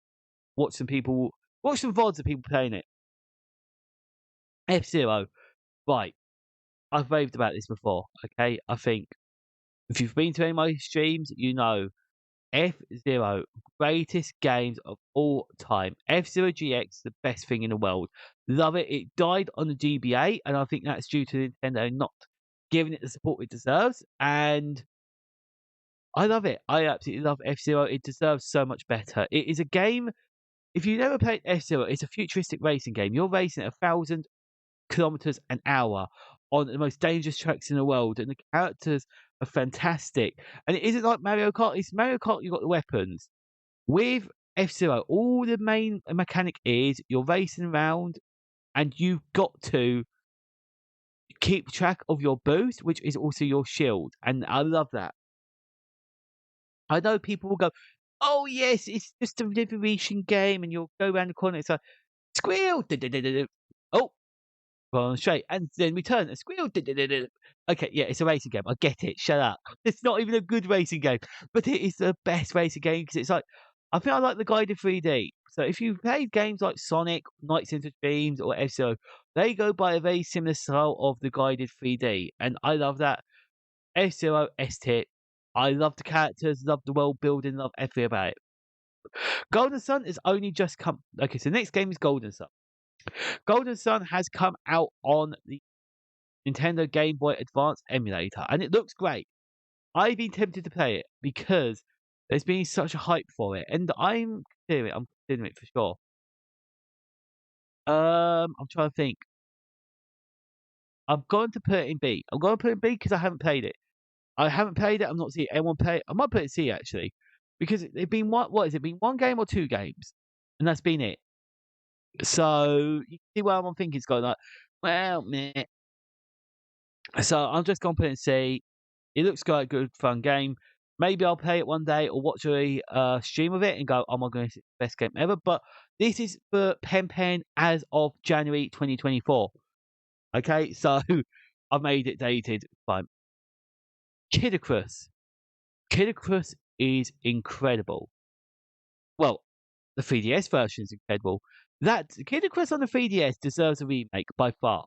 Watch some VODs of people playing it. F-Zero. Right. I've raved about this before, okay? I think if you've been to any of my streams, you know F-Zero, greatest games of all time. F-Zero GX, the best thing in the world. Love it. It died on the GBA, and I think that's due to Nintendo not giving it the support it deserves. And I love it. I absolutely love F-Zero. It deserves so much better. It is a game. If you've never played F-Zero, it's a futuristic racing game. You're racing at 1,000 kilometers an hour on the most dangerous tracks in the world, and the characters are fantastic. And it isn't like Mario Kart. It's Mario Kart. You've got the weapons. With F-Zero, all the main mechanic is you're racing around, and you've got to keep track of your boost, which is also your shield. And I love that. I know people will go, "Oh yes, it's just a liberation game," and you'll go around the corner. It's like squeal. Oh, on straight, and then we turn and squeal. Okay, yeah, it's a racing game. I get it. Shut up. It's not even a good racing game, but it is the best racing game because it's like I think I like the guided 3D. So if you've played games like Sonic, Nights into Dreams, or F-Zero, they go by a very similar style of the guided 3D, and I love that. F-Zero S tier. I love the characters, love the world building, love everything about it. Golden Sun has only just come. Okay, so the next game is Golden Sun. Golden Sun has come out on the Nintendo Game Boy Advance emulator, and it looks great. I've been tempted to play it because there's been such a hype for it, and I'm considering it for sure. I'm trying to think. I'm going to put it in B. I'm going to put it in B because I haven't played it. I haven't played it. I'm not seeing anyone play it. I might put it in C actually, because it's been what has it been? One game or two games, and that's been it. So you can see where I'm thinking it's going like, well, meh. So I'm just going to put it in C. It looks like a good fun game. Maybe I'll play it one day or watch a stream of it and go, oh my goodness, it's the best game ever. But this is for PenPen as of January 2024. Okay, so I've made it dated. Fine. Kidicrus. Kidicrus is incredible. Well, the 3DS version is incredible. That Kidicrus on the 3DS deserves a remake by far.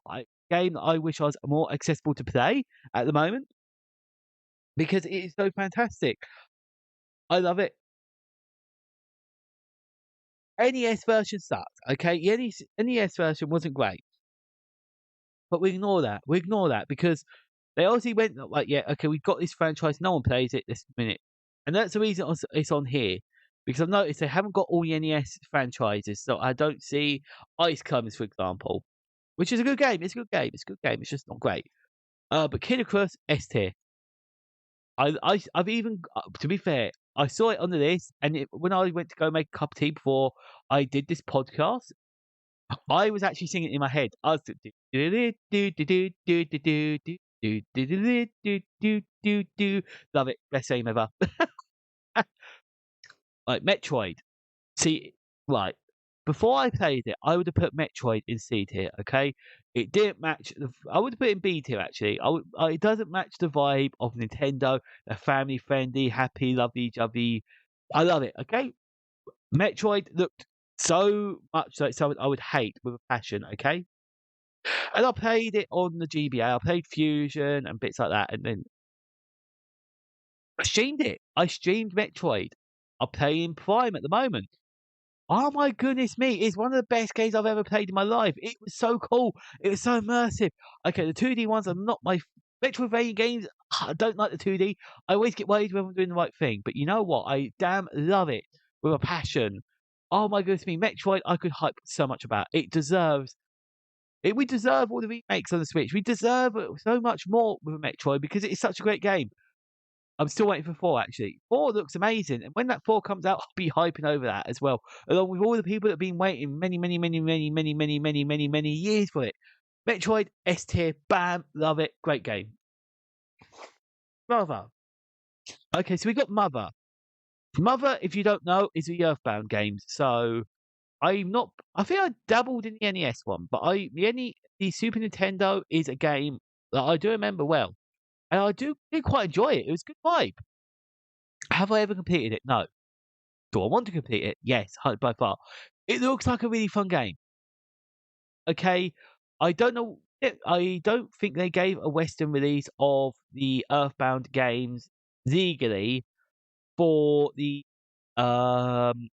Game that I wish was more accessible to play at the moment because it is so fantastic. I love it. NES version sucked. Okay, the NES version wasn't great, but we ignore that. We ignore that because they obviously went like, yeah, okay, we've got this franchise. No one plays it this minute, and that's the reason it's on here. Because I've noticed they haven't got all the NES franchises, so I don't see Ice Climbers, for example, which is a good game. It's a good game. It's a good game. It's just not great. But Kid Icarus S tier. I've even to be fair, I saw it on the list, and when I went to go make a cup of tea before I did this podcast, I was actually singing it in my head. I was love it, best game ever. Like Metroid. See, right. Before I played it, I would have put Metroid in C tier. Okay, it didn't match. I would have put it in B tier actually. It doesn't match the vibe of Nintendo. They're family friendly, happy, lovey, jovey. I love it. Okay, Metroid looked so much like something I would hate with a passion. Okay, and I played it on the GBA. I played Fusion and bits like that, and then I streamed it. I streamed Metroid. I'm playing Prime at the moment. Oh my goodness me, it's one of the best games I've ever played in my life. It was so cool. It was so immersive. Okay, the 2D ones are not my Metroidvania games. I don't like the 2D. I always get worried when I'm doing the right thing. But you know what? I damn love it with a passion. Oh my goodness me, Metroid, I could hype so much about. It deserves it. We deserve all the remakes on the Switch. We deserve so much more with a Metroid because it is such a great game. I'm still waiting for 4 actually. 4 looks amazing, and when that 4 comes out, I'll be hyping over that as well, along with all the people that have been waiting many years for it. Metroid S tier, bam, love it, great game. Mother. Okay, so we got Mother. Mother, if you don't know, is the Earthbound games. So I'm not. I think I dabbled in the NES one, but the Super Nintendo is a game that I do remember well, and I did quite enjoy it. It was a good vibe. Have I ever completed it? No. Do I want to complete it? Yes, by far. It looks like a really fun game. Okay, I don't know. I don't think they gave a Western release of the Earthbound games legally for the um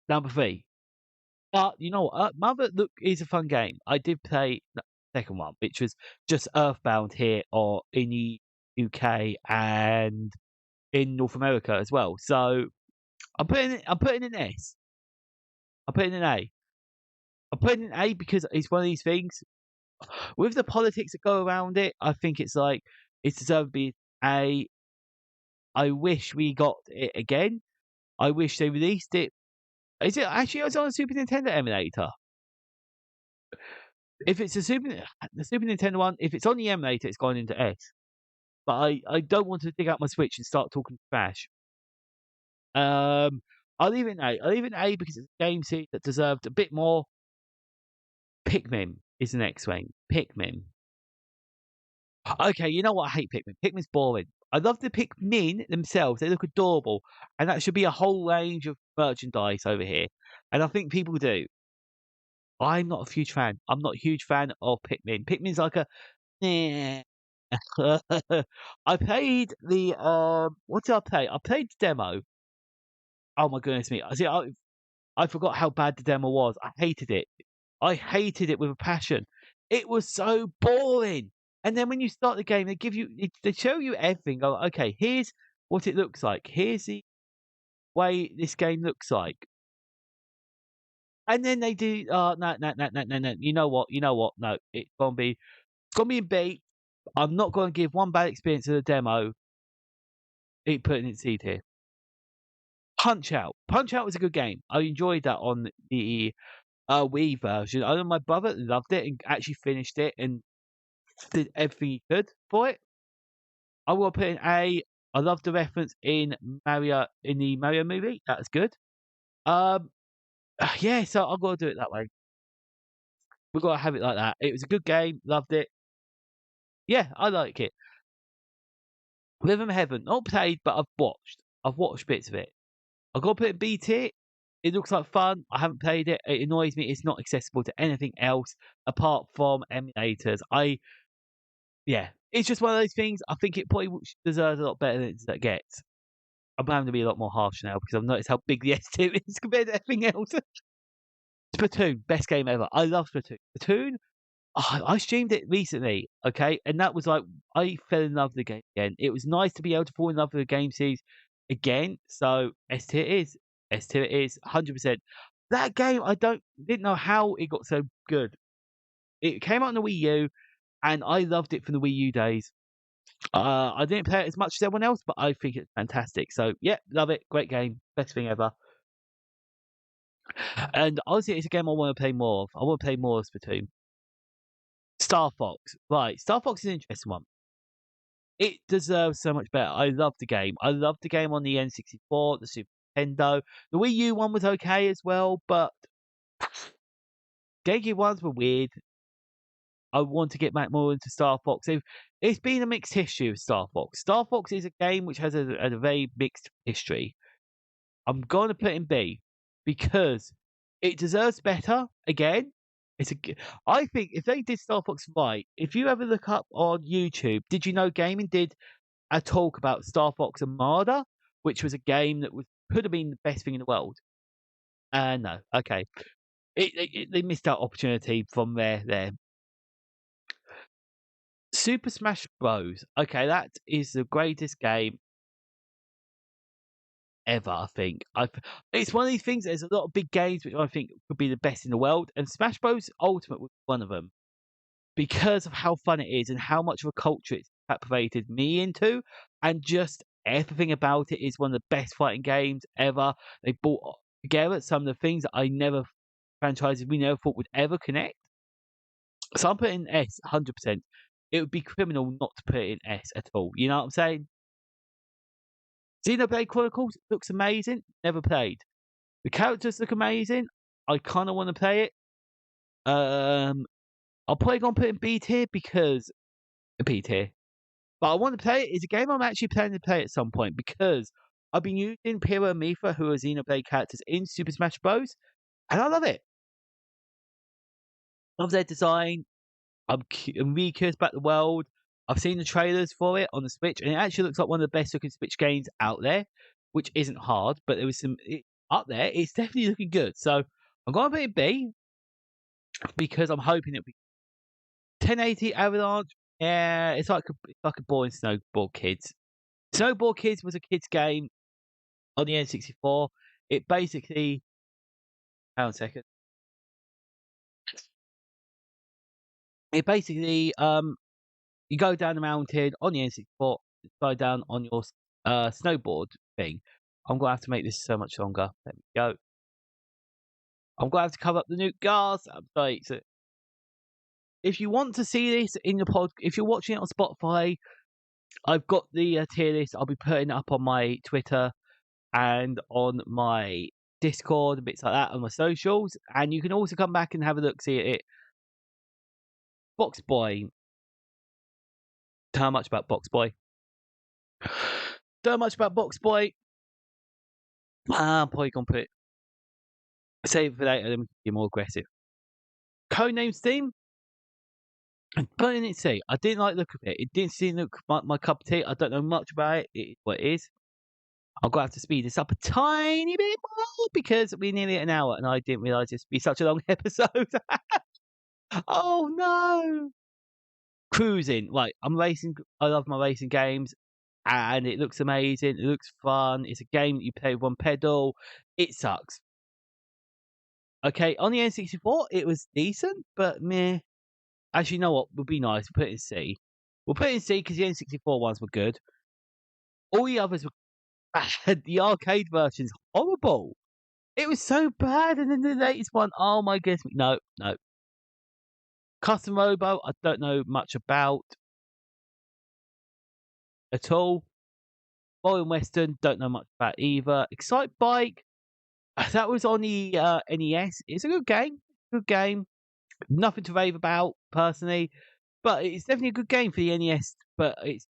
number 3. But you know what? Mother look is a fun game. I did play the second one, which was just Earthbound here or in the UK and in North America as well. So I'm putting an S. I'm putting an A. I'm putting an A because it's one of these things with the politics that go around it. I think it's like it's deserved to be A. I wish we got it again. I wish they released it. Is it actually? It's on a Super Nintendo emulator. If it's the Super Nintendo one, if it's on the emulator, it's gone into S. But I don't want to dig out my Switch and start talking trash. I'll leave it an A. I'll leave it an A because it's a game series that deserved a bit more. Pikmin is the next thing. Pikmin. Okay, you know what? I hate Pikmin. Pikmin's boring. I love the Pikmin themselves. They look adorable. And that should be a whole range of merchandise over here. And I think people do. I'm not a huge fan. I'm not a huge fan of Pikmin. Pikmin's like a, nah. I played the what did I play? I played the demo. Oh my goodness me! See, I forgot how bad the demo was. I hated it. I hated it with a passion. It was so boring. And then when you start the game, they show you everything. Go, okay, here's what it looks like. Here's the way this game looks like. And then they do, oh no, no, no, no, no, no. You know what? You know what? No, it's gonna be in B. I'm not gonna give one bad experience to the demo. It put in its seed here. Punch Out. Punch Out was a good game. I enjoyed that on the Wii version. I know my brother loved it and actually finished it and did everything he could for it. I will put in A. I love the reference in the Mario movie. That's good. Um, yeah, so I've got to do it that way. We've got to have it like that. It was a good game. Loved it. Yeah, I like it. Rhythm Heaven, not played, but I've watched. I've watched bits of it. I've got to put it in B tier. It looks like fun. I haven't played it. It annoys me. It's not accessible to anything else apart from emulators. Yeah, it's just one of those things. I think it probably deserves a lot better than it gets. I'm having to be a lot more harsh now because I've noticed how big the S tier is compared to everything else. Splatoon, best game ever. I love Splatoon. Splatoon, I streamed it recently, okay, and that was like I fell in love with the game again. It was nice to be able to fall in love with the game series again. So S tier it is. S tier it is 100%. That game, didn't know how it got so good. It came out on the Wii U, and I loved it from the Wii U days. I didn't play it as much as everyone else, but I think it's fantastic. So yeah, love it. Great game. Best thing ever. And honestly, it's a game I want to play more of. I want to play more of Splatoon. Star Fox. Right. Star Fox is an interesting one. It deserves so much better. I love the game. I love the game on the N64, the Super Nintendo. The Wii U one was okay as well, but Game Gear ones were weird. I want to get back more into Star Fox. It's been a mixed history with Star Fox. Star Fox is a game which has a very mixed history. I'm going to put in B because it deserves better. Again, I think if they did Star Fox right, if you ever look up on YouTube, Did You Know Gaming did a talk about Star Fox Armada, which was a game that could have been the best thing in the world. No, okay, they missed out opportunity from there. Super Smash Bros. Okay, that is the greatest game ever. I think it's one of these things. There's a lot of big games which I think could be the best in the world, and Smash Bros. Ultimate was one of them because of how fun it is and how much of a culture it's captivated me into, and just everything about it is one of the best fighting games ever. They brought together some of the things that franchises we never thought would ever connect. So I'm putting S 100%. It would be criminal not to put it in S at all. You know what I'm saying? Xenoblade Chronicles looks amazing. Never played. The characters look amazing. I kind of want to play it. I'll probably gonna put it in B tier because B tier. But I want to play it. It's a game I'm actually planning to play at some point because I've been using Pyra and Mipha, who are Xenoblade characters in Super Smash Bros. And I love it. Love their design. I'm really curious about the world. I've seen the trailers for it on the Switch, and it actually looks like one of the best looking Switch games out there, which isn't hard, but there was up there. It's definitely looking good. So I'm going to put it B because I'm hoping it'll be 1080 Avalanche. Yeah, it's like a boring Snowboard Kids. Snowboard Kids was a kids game on the N64. It basically, hang on a second. It basically you go down the mountain on the N64, go down on your snowboard thing. I'm gonna have to make this so much longer. There we go. I'm gonna have to cover up the NootCast. I'm sorry. So if you want to see this in the if you're watching it on Spotify, I've got the tier list. I'll be putting it up on my Twitter and on my Discord and bits like that on my socials. And you can also come back and have a look, see it. Box Boy. How much about Box Boy? Don't much about Box Boy. I'm probably gonna put it. Save it for later, then we can be more aggressive. Codename Steam. And putting it C, I didn't like the look of it. It didn't seem look my cup of tea. I don't know much about it. It is what it is. I'm gonna have to speed this up a tiny bit more because we're nearly at an hour, and I didn't realise this would be such a long episode. Oh no! Cruising, like I'm racing. I love my racing games, and it looks amazing. It looks fun. It's a game that you play with one pedal. It sucks. Okay, on the N64, it was decent, but meh. Actually, you know what? Would be nice. We'll put it in C. We'll put it in C because the N64 ones were good. All the others were bad. The arcade version's horrible. It was so bad, and then the latest one, oh my goodness, no, no. Custom Robo, I don't know much about at all. Foreign Western, don't know much about either. Excite Bike, that was on the NES. It's a good game. Good game. Nothing to rave about personally, but it's definitely a good game for the NES. But it's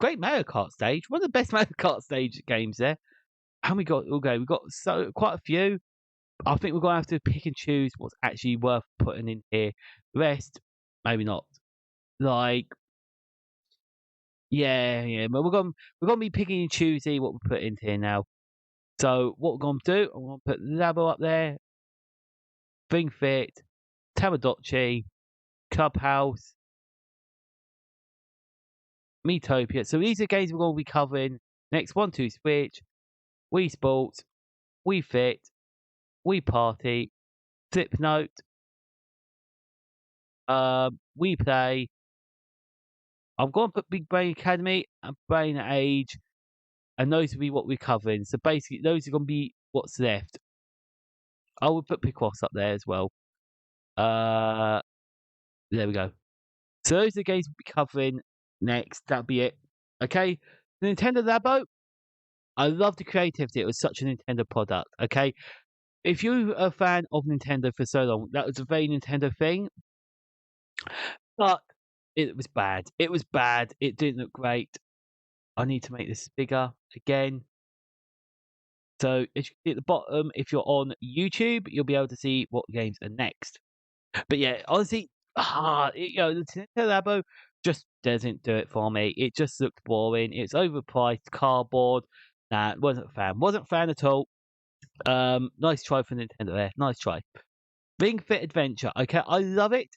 great Mario Kart stage. One of the best Mario Kart stage games there. And we got okay, we got quite a few. I think we're gonna have to pick and choose what's actually worth putting in here. The rest, maybe not. Like, yeah, but we're gonna be picking and choosing what we put in here now. So what we're gonna do, I'm gonna put Labo up there, Ring Fit, Tamagotchi, Clubhouse, Metopia. So these are games we're gonna be covering next. 1-2 Switch, Wii Sports, Wii Fit, Wii Party, Slipnote, Wii Play. I'm going to put Big Brain Academy and Brain Age, and those will be what we're covering. So basically, those are going to be what's left. I will put Picross up there as well. There we go. So those are the games we'll be covering next. That'll be it. Okay, the Nintendo Labo. I love the creativity. It was such a Nintendo product. Okay, if you're a fan of Nintendo for so long, that was a very Nintendo thing. But it was bad. It was bad. It didn't look great. I need to make this bigger again. So as you can see at the bottom, if you're on YouTube, you'll be able to see what games are next. But yeah, honestly, the Nintendo Labo just doesn't do it for me. It just looked boring. It's overpriced, cardboard. Nah, wasn't a fan. Wasn't a fan at all. Nice try for Nintendo there. Nice try. Ring Fit Adventure. Okay, I love it.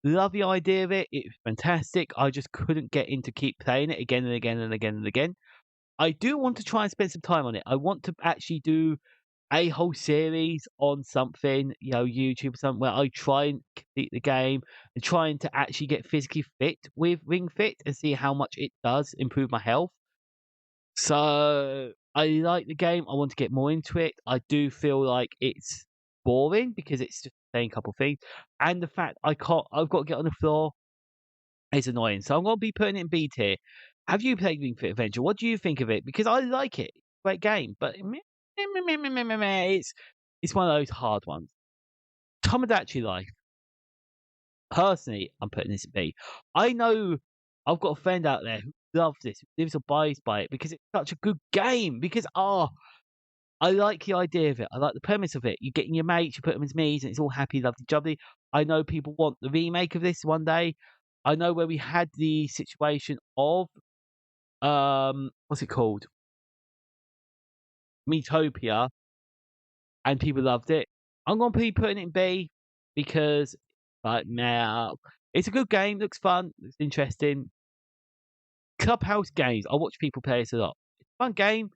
Love the idea of it. It's fantastic. I just couldn't get into keep playing it again and again and again and again. I do want to try and spend some time on it. I want to actually do a whole series on something, YouTube or something where I try and complete the game and trying to actually get physically fit with Ring Fit and see how much it does improve my health. So I like the game. I want to get more into it. I do feel like it's boring because it's just saying a couple of things. And the fact I've got to get on the floor is annoying. So I'm going to be putting it in B tier. Have you played Ring Fit Adventure? What do you think of it? Because I like it. Great game. But it's one of those hard ones. Tomodachi Life. Personally, I'm putting this in B. I know I've got a friend out there who loves this, who lives or buys by it because it's such a good game. Because I like the idea of it. I like the premise of it. You get in your mates, you put them as me's, and it's all happy, lovely, jubbly. I know people want the remake of this one day. I know where we had the situation of what's it called? Metopia, and people loved it. I'm gonna be putting it in B because now it's a good game, looks fun, looks interesting. Clubhouse games. I watch people play this a lot. It's a fun game.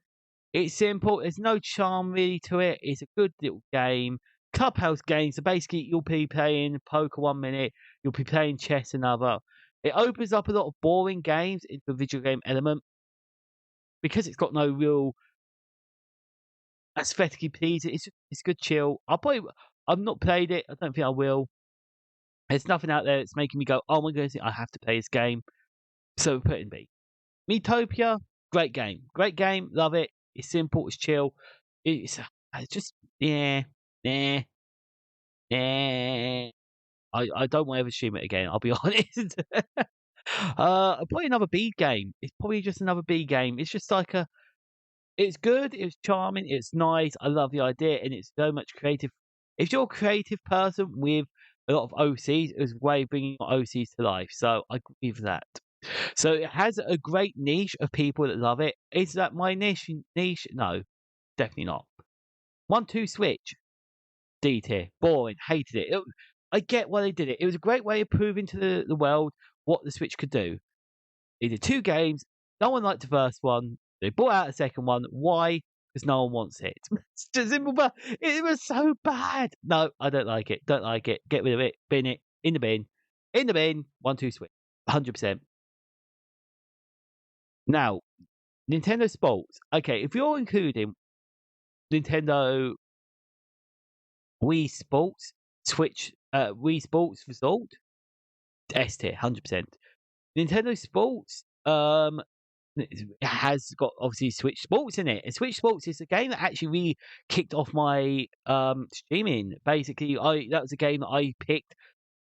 It's simple. There's no charm really to it. It's a good little game. Clubhouse games. So basically, you'll be playing poker 1 minute. You'll be playing chess another. It opens up a lot of boring games into a video game element because it's got no real aesthetically pleasing. It's good chill. I've not played it. I don't think I will. There's nothing out there that's making me go, oh my goodness, I have to play this game. So put it in B. Metopia, great game. Great game. Love it. It's simple. It's chill. It's just, yeah. I don't want to ever stream it again. I'll be honest. Probably another B game. It's probably just another B game. It's just like it's good. It's charming. It's nice. I love the idea, and it's so much creative. If you're a creative person with a lot of OCs. It was a way of bringing OCs to life. So I agree with that. So it has a great niche of people that love it. Is that my niche? Niche? No, definitely not. 1-2 Switch. D tier. Boring. Hated it. I get why they did it. It was a great way of proving to the world what the Switch could do. They did 2 games. No one liked the first one. They brought out a second one. Why? Because no one wants it. It's just simple, but it was so bad. No, I don't like it. Don't like it. Get rid of it. Bin it. In the bin. In the bin. 1-2 Switch. 100%. Now, Nintendo Sports. Okay, if you're including Nintendo Wii Sports, Switch, Wii Sports Resort, S tier, 100%. Nintendo Sports, it has got obviously Switch Sports in it, and Switch Sports is a game that actually really kicked off my streaming. Basically, that was a game that I picked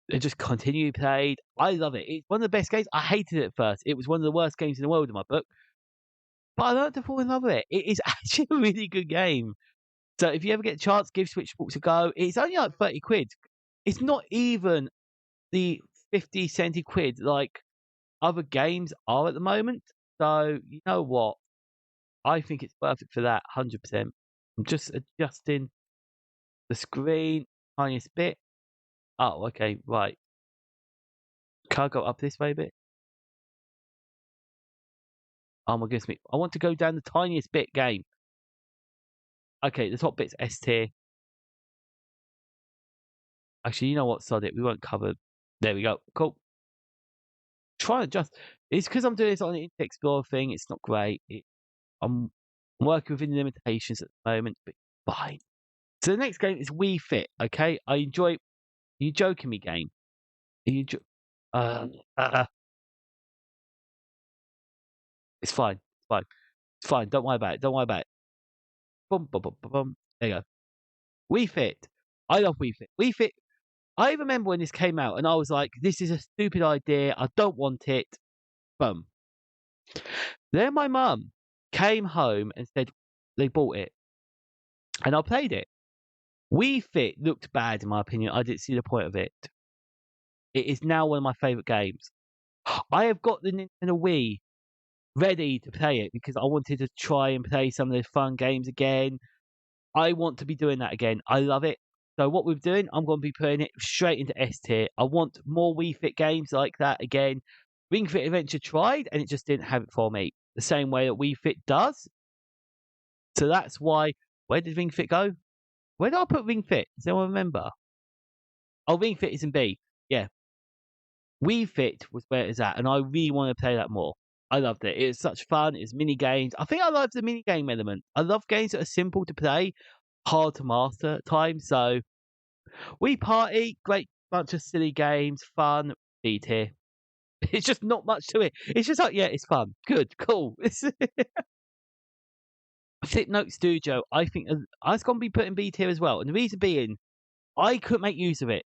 and just continually played. I love it. It's one of the best games. I hated it at first. It was one of the worst games in the world in my book, but I learned to fall in love with it. It is actually a really good game. So if you ever get a chance, give Switch Sports a go. It's only like 30 quid. It's not even the 50, 70 quid like other games are at the moment. So you know what? I think it's worth it for that 100%. I'm just adjusting the screen tiniest bit. Oh, okay, right. Can I go up this way a bit? Oh my goodness me. I want to go down the tiniest bit game. Okay, the top bit's S tier. Actually, you know what? Sod it. We won't cover. There we go. Cool. Try and adjust. It's because I'm doing this on the Internet Explorer thing. It's not great. I'm working within the limitations at the moment, but fine. So the next game is Wii Fit. Okay, I enjoy. Are you joking me, game? Are you? It's fine. It's fine. It's fine. Don't worry about it. Don't worry about it. Boom, boom, boom, boom, boom. There you go. Wii Fit. I love Wii Fit. Wii Fit. I remember when this came out, and I was like, "This is a stupid idea. I don't want it." Boom. Then my mum came home and said they bought it, and I played it. Wii Fit looked bad in my opinion. I didn't see the point of it. It is now one of my favourite games. I have got the Nintendo Wii ready to play it because I wanted to try and play some of those fun games again. I want to be doing that again. I love it. So what we're doing, I'm going to be putting it straight into S tier. I want more Wii Fit games like that again. Ring Fit Adventure tried and it just didn't have it for me. The same way that Wii Fit does. So that's why. Where did Ring Fit go? Where did I put Ring Fit? Does anyone remember? Oh, Ring Fit is in B. Yeah. Wii Fit was where it was at, and I really want to play that more. I loved it. It was such fun. It's mini games. I think I love the mini game element. I love games that are simple to play, hard to master at times. So, Wii Party, great bunch of silly games, fun. B tier. It's just not much to it. It's just like, yeah, it's fun. Good, cool. Note Studio, I think I was going to be putting B tier as well. And the reason being, I couldn't make use of it.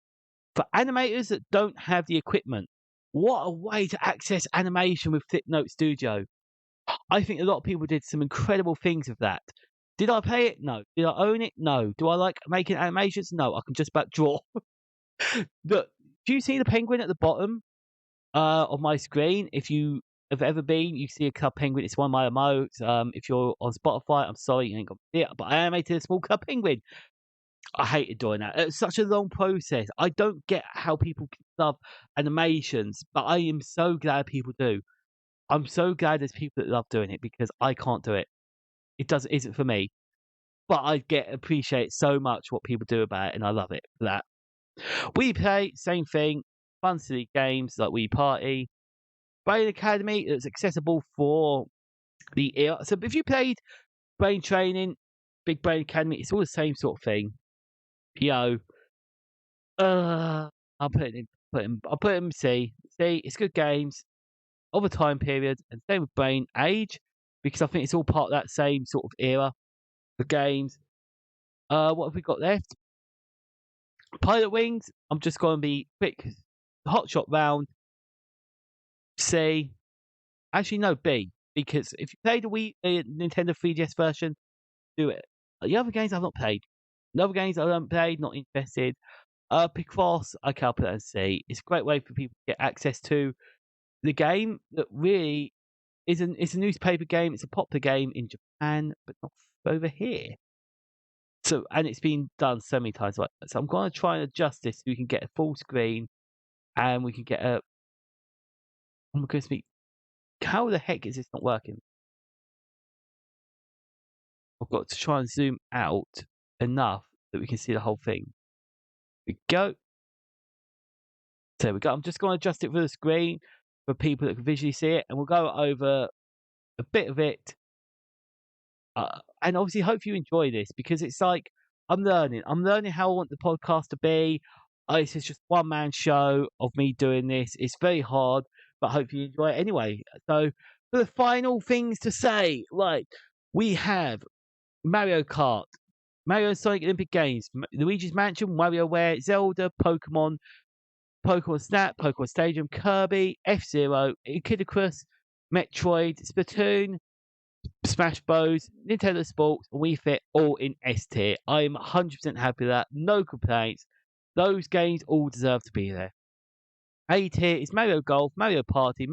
For animators that don't have the equipment, what a way to access animation with Note Studio. I think a lot of people did some incredible things with that. Did I play it? No. Did I own it? No. Do I like making animations? No. I can just about draw. Look, do you see the penguin at the bottom of my screen? If you have ever been, you see a club penguin. It's one of my emotes. If you're on Spotify, I'm sorry you ain't got it, but I animated a small club penguin. I hated doing that. It's such a long process. I don't get how people love animations, but I am so glad people do. I'm so glad there's people that love doing it because I can't do it. Isn't for me. But I appreciate so much what people do about it, and I love it for that. We play, same thing, fun silly games like Wii Party. Brain Academy, it's accessible for the ear. So if you played Brain Training, Big Brain Academy, it's all the same sort of thing. I'll put it I'll put it in C. See, it's good games of a time period, and same with Brain Age, because I think it's all part of that same sort of era of games. What have we got left? Pilot Wings. I'm just going to be quick. Hot Shot Round. C. Actually, no, B. Because if you played the Nintendo 3DS version, do it. The other games I've not played. The other games I haven't played, not interested. because I can't put that in C. It's a great way for people to get access to the game that really it's a newspaper game. It's a popular game in Japan, but not over here. So, and it's been done so many times. Like, so I'm going to try and adjust this so we can get a full screen and we can get a. Oh my goodness me! How the heck is this not working? I've got to try and zoom out enough that we can see the whole thing. There we go. There we go. I'm just going to adjust it for the screen for people that can visually see it, and we'll go over a bit of it. And obviously, hope you enjoy this because it's like I'm learning. I'm learning how I want the podcast to be. This is just one man show of me doing this. It's very hard, but hope you enjoy it anyway. So, for the final things to say, right, we have Mario Kart, Mario and Sonic Olympic Games, Luigi's Mansion, WarioWare, Zelda, Pokemon, Pokemon Snap, Pokemon Stadium, Kirby, F-Zero, Kid Metroid, Splatoon, Smash Bros, Nintendo Sports, Wii Fit, all in S tier. I'm 100% happy with that. No complaints. Those games all deserve to be there. A tier is Mario Golf, Mario Party,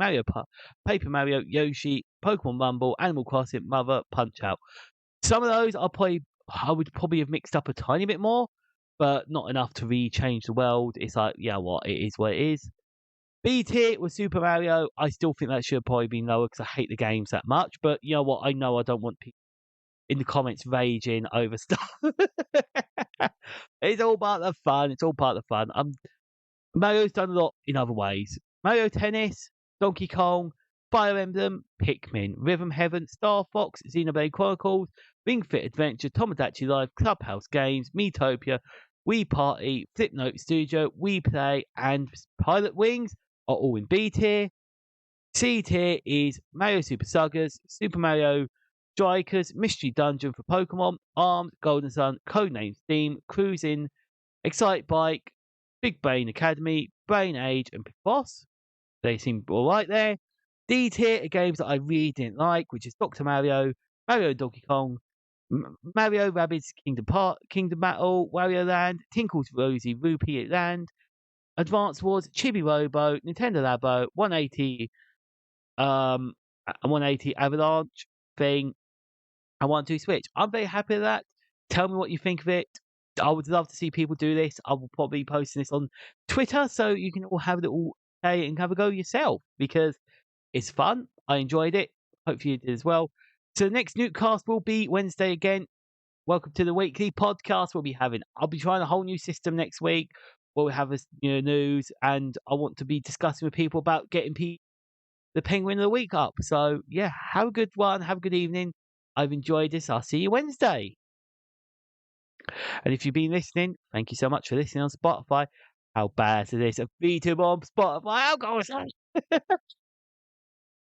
Paper Mario, Yoshi, Pokemon Rumble, Animal Crossing, Mother, Punch Out. Some of those I would probably have mixed up a tiny bit more, but not enough to really change the world. It's like, yeah, what it is what it is. B tier was Super Mario. I still think that should have probably been lower because I hate the games that much. But you know what? I know I don't want people in the comments raging over stuff. It's all part of the fun. It's all part of the fun. Mario's done a lot in other ways. Mario Tennis, Donkey Kong, Fire Emblem, Pikmin, Rhythm Heaven, Star Fox, Xenoblade Chronicles, Ring Fit Adventure, Tomodachi Life, Clubhouse Games, Miitopia, Wii Party, Flipnote Studio, Wii Play, and Pilot Wings are all in B tier. C tier is Mario Super Sagas, Super Mario Strikers, Mystery Dungeon for Pokemon, Arms, Golden Sun, Codename Steam, Cruising, Excite Bike, Big Brain Academy, Brain Age, and Big Boss. They seem alright there. D tier are games that I really didn't like, which is Dr. Mario, Mario and Donkey Kong, Mario Rabbids Kingdom Battle, Wario Land, Tinkle's Rosy Rupee Land, Advance Wars, Chibi Robo, Nintendo Labo, 180 180 Avalanche thing, and 1-2 Switch. I'm very happy with that. Tell me what you think of it. I would love to see people do this. I will probably be posting this on Twitter so you can all have a little play and have a go yourself because it's fun. I enjoyed it. Hopefully you did as well. So the next NootCast will be Wednesday again. Welcome to the weekly podcast we'll be having. I'll be trying a whole new system next week where we have this news, and I want to be discussing with people about getting the Penguin of the Week up. So yeah, have a good one. Have a good evening. I've enjoyed this. I'll see you Wednesday. And if you've been listening, thank you so much for listening on Spotify. How bad is this? A VTuber on Spotify? I'll go.